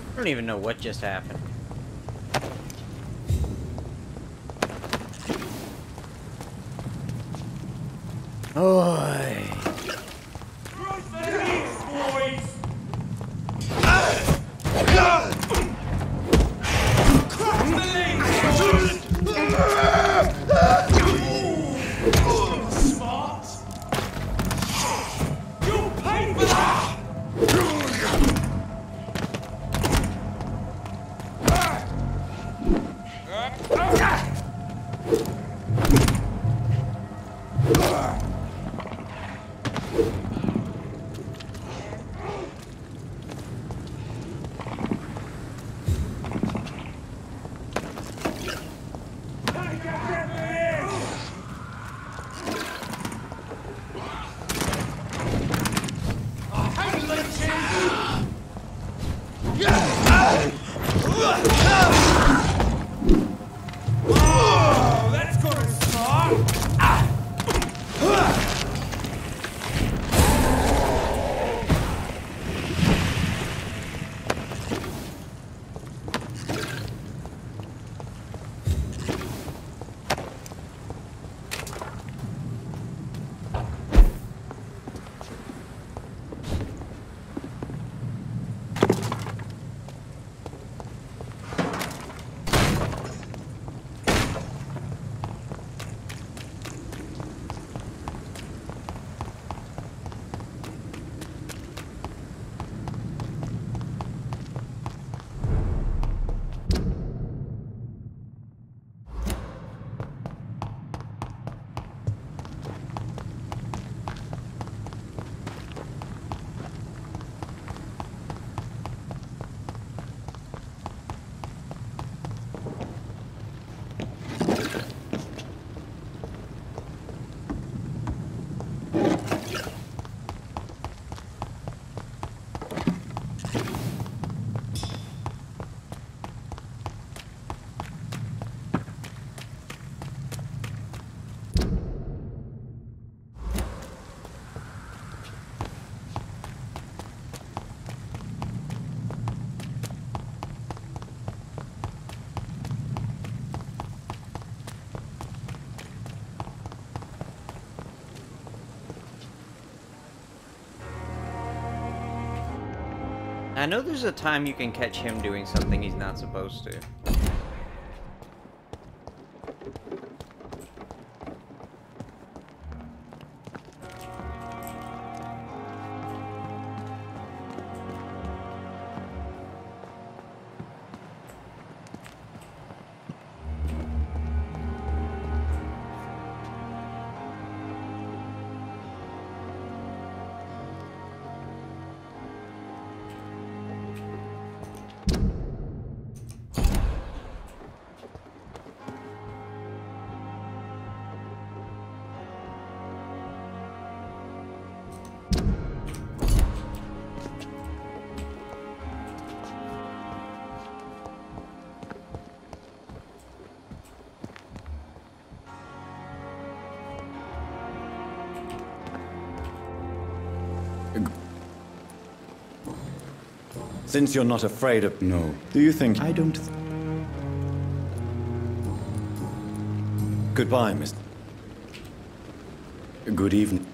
I don't even know what just happened. Oi! I know there's a time you can catch him doing something he's not supposed to. Since you're not afraid of... No. Do you think... I don't... Goodbye, Miss... Good evening.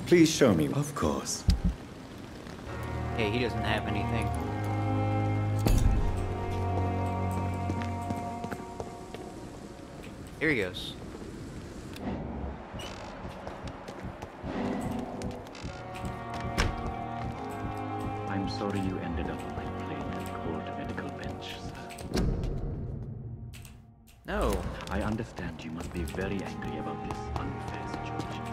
Please show me. Of course. Hey, he doesn't have anything. Here he goes. I'm sorry you ended up on my plain and cold medical bench, sir. No. I understand you must be very angry about this unfair situation.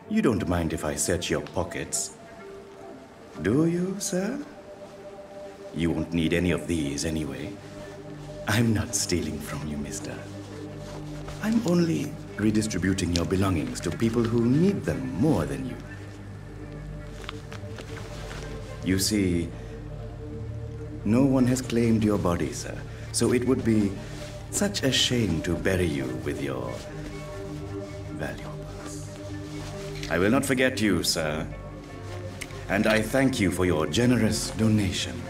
You don't mind if I search your pockets, do you, sir? You won't need any of these anyway. I'm not stealing from you, mister. I'm only redistributing your belongings to people who need them more than you. You see, no one has claimed your body, sir, so it would be such a shame to bury you with your valuables. I will not forget you, sir. And I thank you for your generous donation.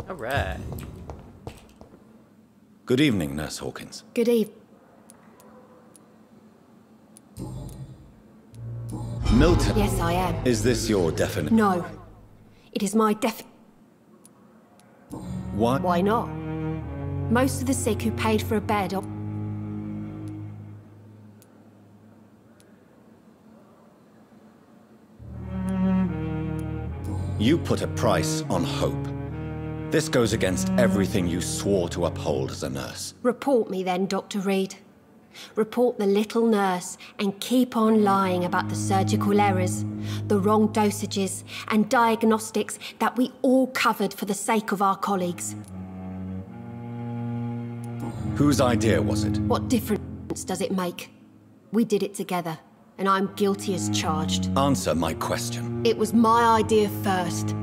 All right. Good evening, Nurse Hawkins. Good evening. Milton. Yes, I am. Is this your definite? No. It is my Why? Why not? Most of the sick who paid for a bed are... You put a price on hope. This goes against everything you swore to uphold as a nurse. Report me then, Dr. Reed. Report the little nurse and keep on lying about the surgical errors, the wrong dosages and diagnostics that we all covered for the sake of our colleagues. Whose idea was it? What difference does it make? We did it together, and I'm guilty as charged. Answer my question. It was my idea first,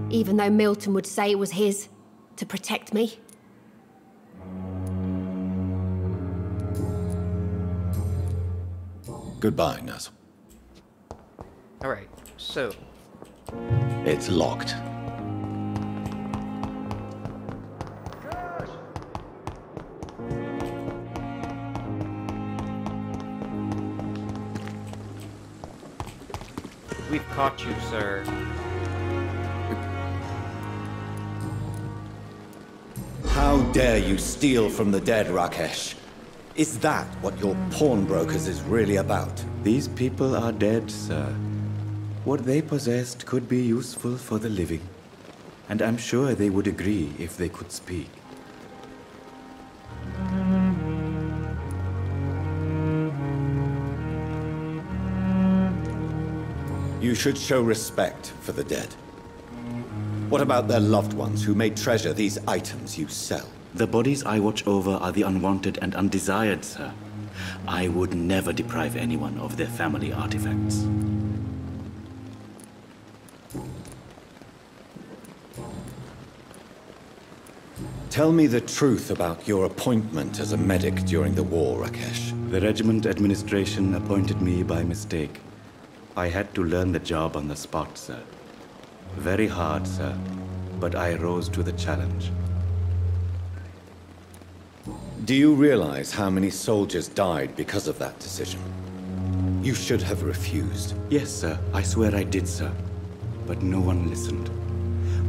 even though Milton would say it was his, to protect me. Goodbye, nurse. All right, so... It's locked. We've caught you, sir. How dare you steal from the dead, Rakesh? Is that what your pawnbrokers is really about? These people are dead, sir. What they possessed could be useful for the living. And I'm sure they would agree if they could speak. You should show respect for the dead. What about their loved ones who may treasure these items you sell? The bodies I watch over are the unwanted and undesired, sir. I would never deprive anyone of their family artifacts. Tell me the truth about your appointment as a medic during the war, Rakesh. The regiment administration appointed me by mistake. I had to learn the job on the spot, sir. Very hard, sir, but I rose to the challenge. Do you realize how many soldiers died because of that decision? You should have refused. Yes, sir. I swear I did, sir. But no one listened.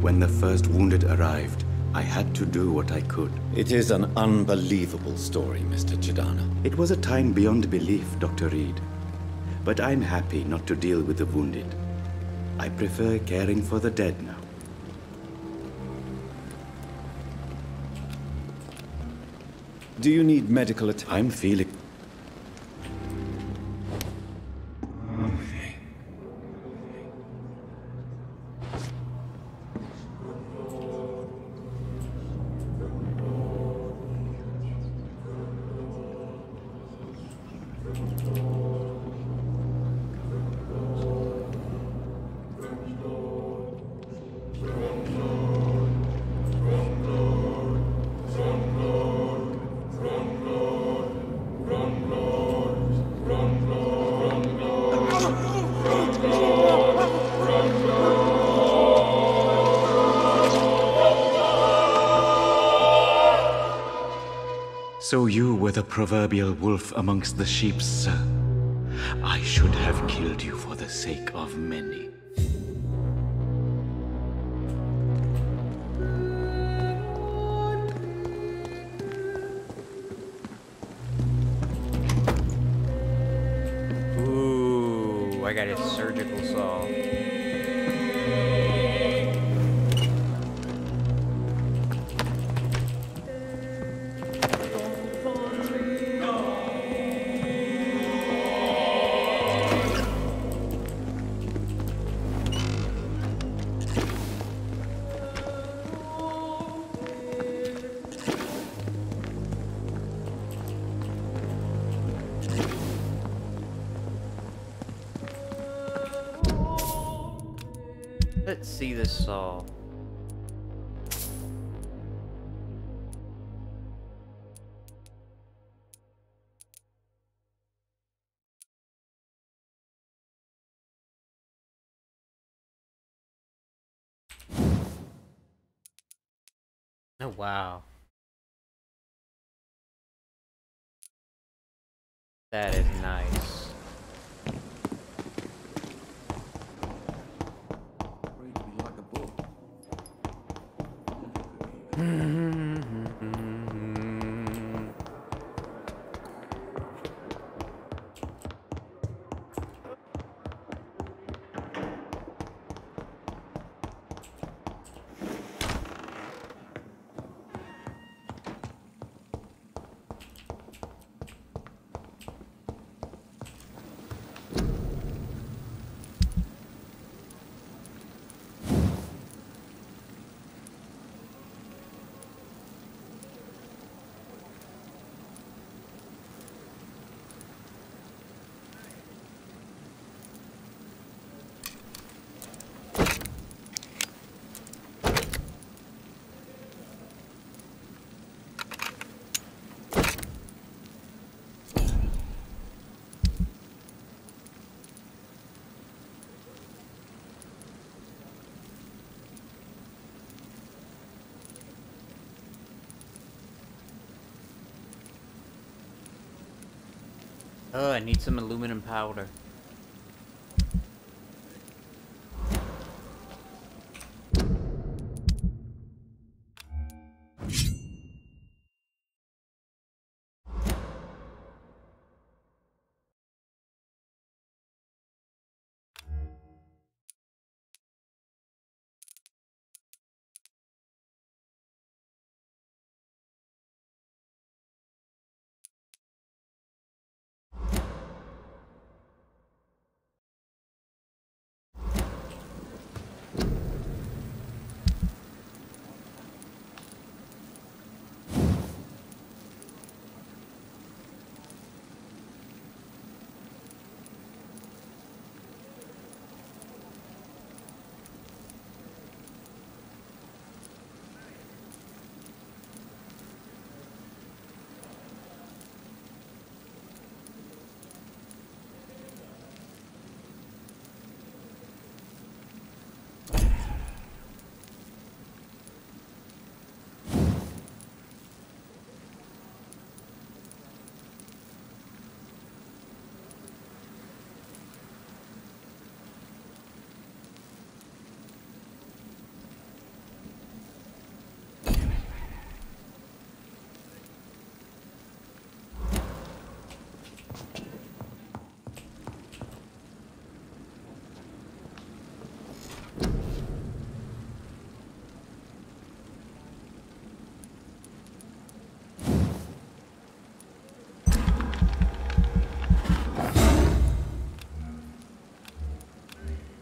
When the first wounded arrived, I had to do what I could. It is an unbelievable story, Mr. Chidana. It was a time beyond belief, Dr. Reed. But I'm happy not to deal with the wounded. I prefer caring for the dead now. Do you need medical attention? I'm feeling... So you were the proverbial wolf amongst the sheep, sir. I should have killed you for the sake of many. Ooh, I got a surgical saw. Let's see this saw. Oh, wow. That is nice. Oh, I need some aluminum powder.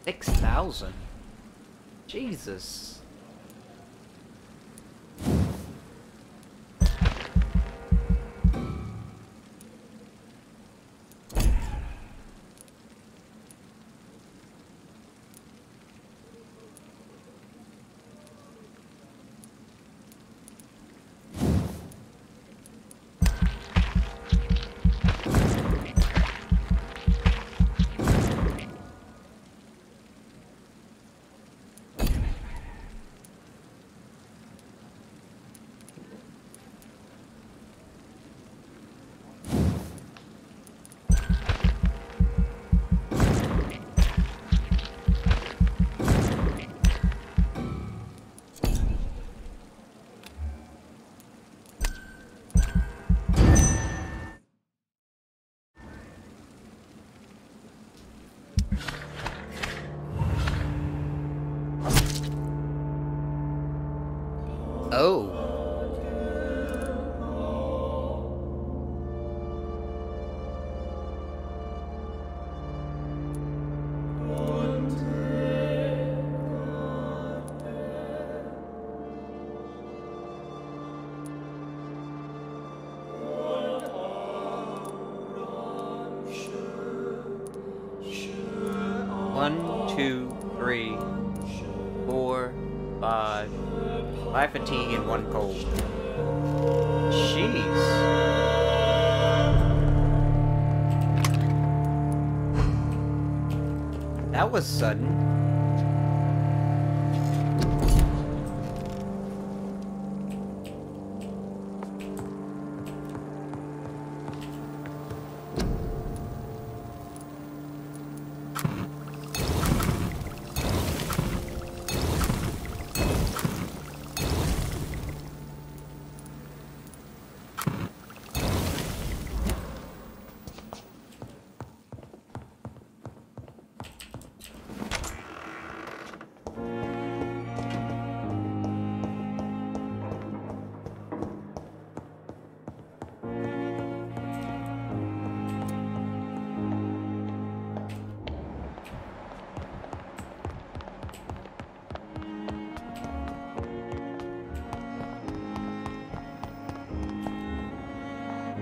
$6,000? Jesus. Oh. One, two, three, 4, 5. 5 fatigue and 1 cold. Jeez. That was sudden.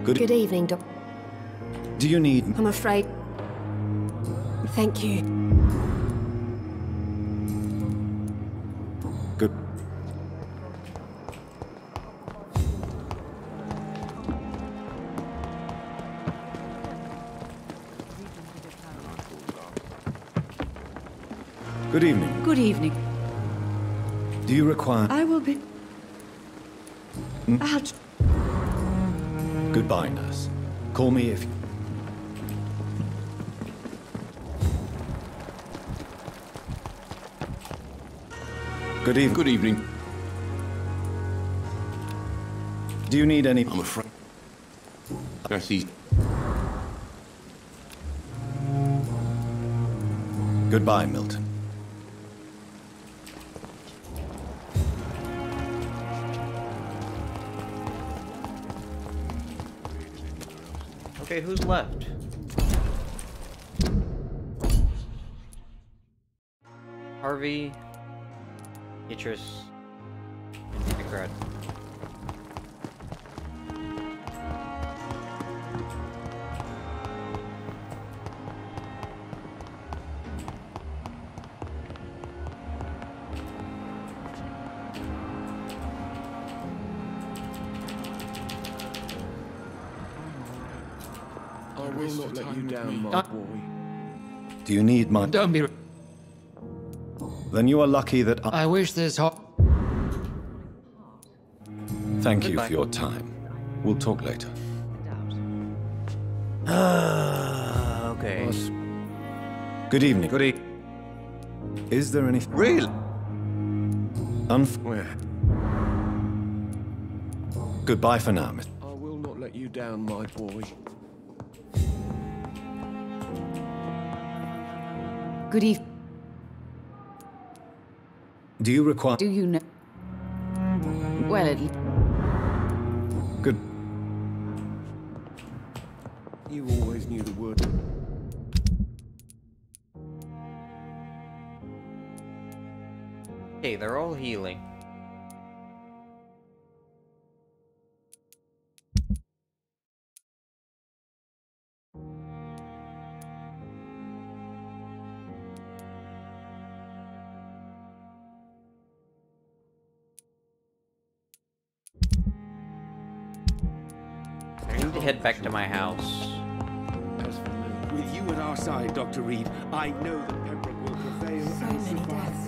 Good evening, Doc. Do you need... I'm afraid... Thank you. Good. Good evening. Good evening. Do you require... I will be... out. Goodbye, nurse. Call me if... Good evening. Good evening. Do you need any... I'm afraid... That's easy. Goodbye, Milton. Okay, who's left? Harvey, Beatrice, and Picard. I will not let you down, my boy. Do you need my... Don't be... Then you are lucky that I wish this hot... Thank you for your time. We'll talk later. Okay. Good evening. Good evening. Is there any... Really? Where? Goodbye for now, Miss... I will not let you down, my boy. Good evening. Do you require... Do you know? Well, at least... Good... You always knew the word. Okay, they're all healing. I need to head back to my house. With you at our side, Dr. Reed, I know that Pembroke will prevail. So many deaths.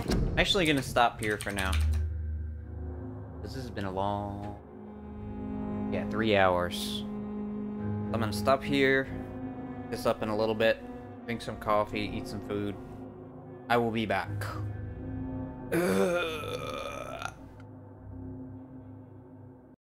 I'm actually gonna stop here for now. This has been a long... Yeah, 3 hours. I'm gonna stop here, pick this up in a little bit, drink some coffee, eat some food. I will be back.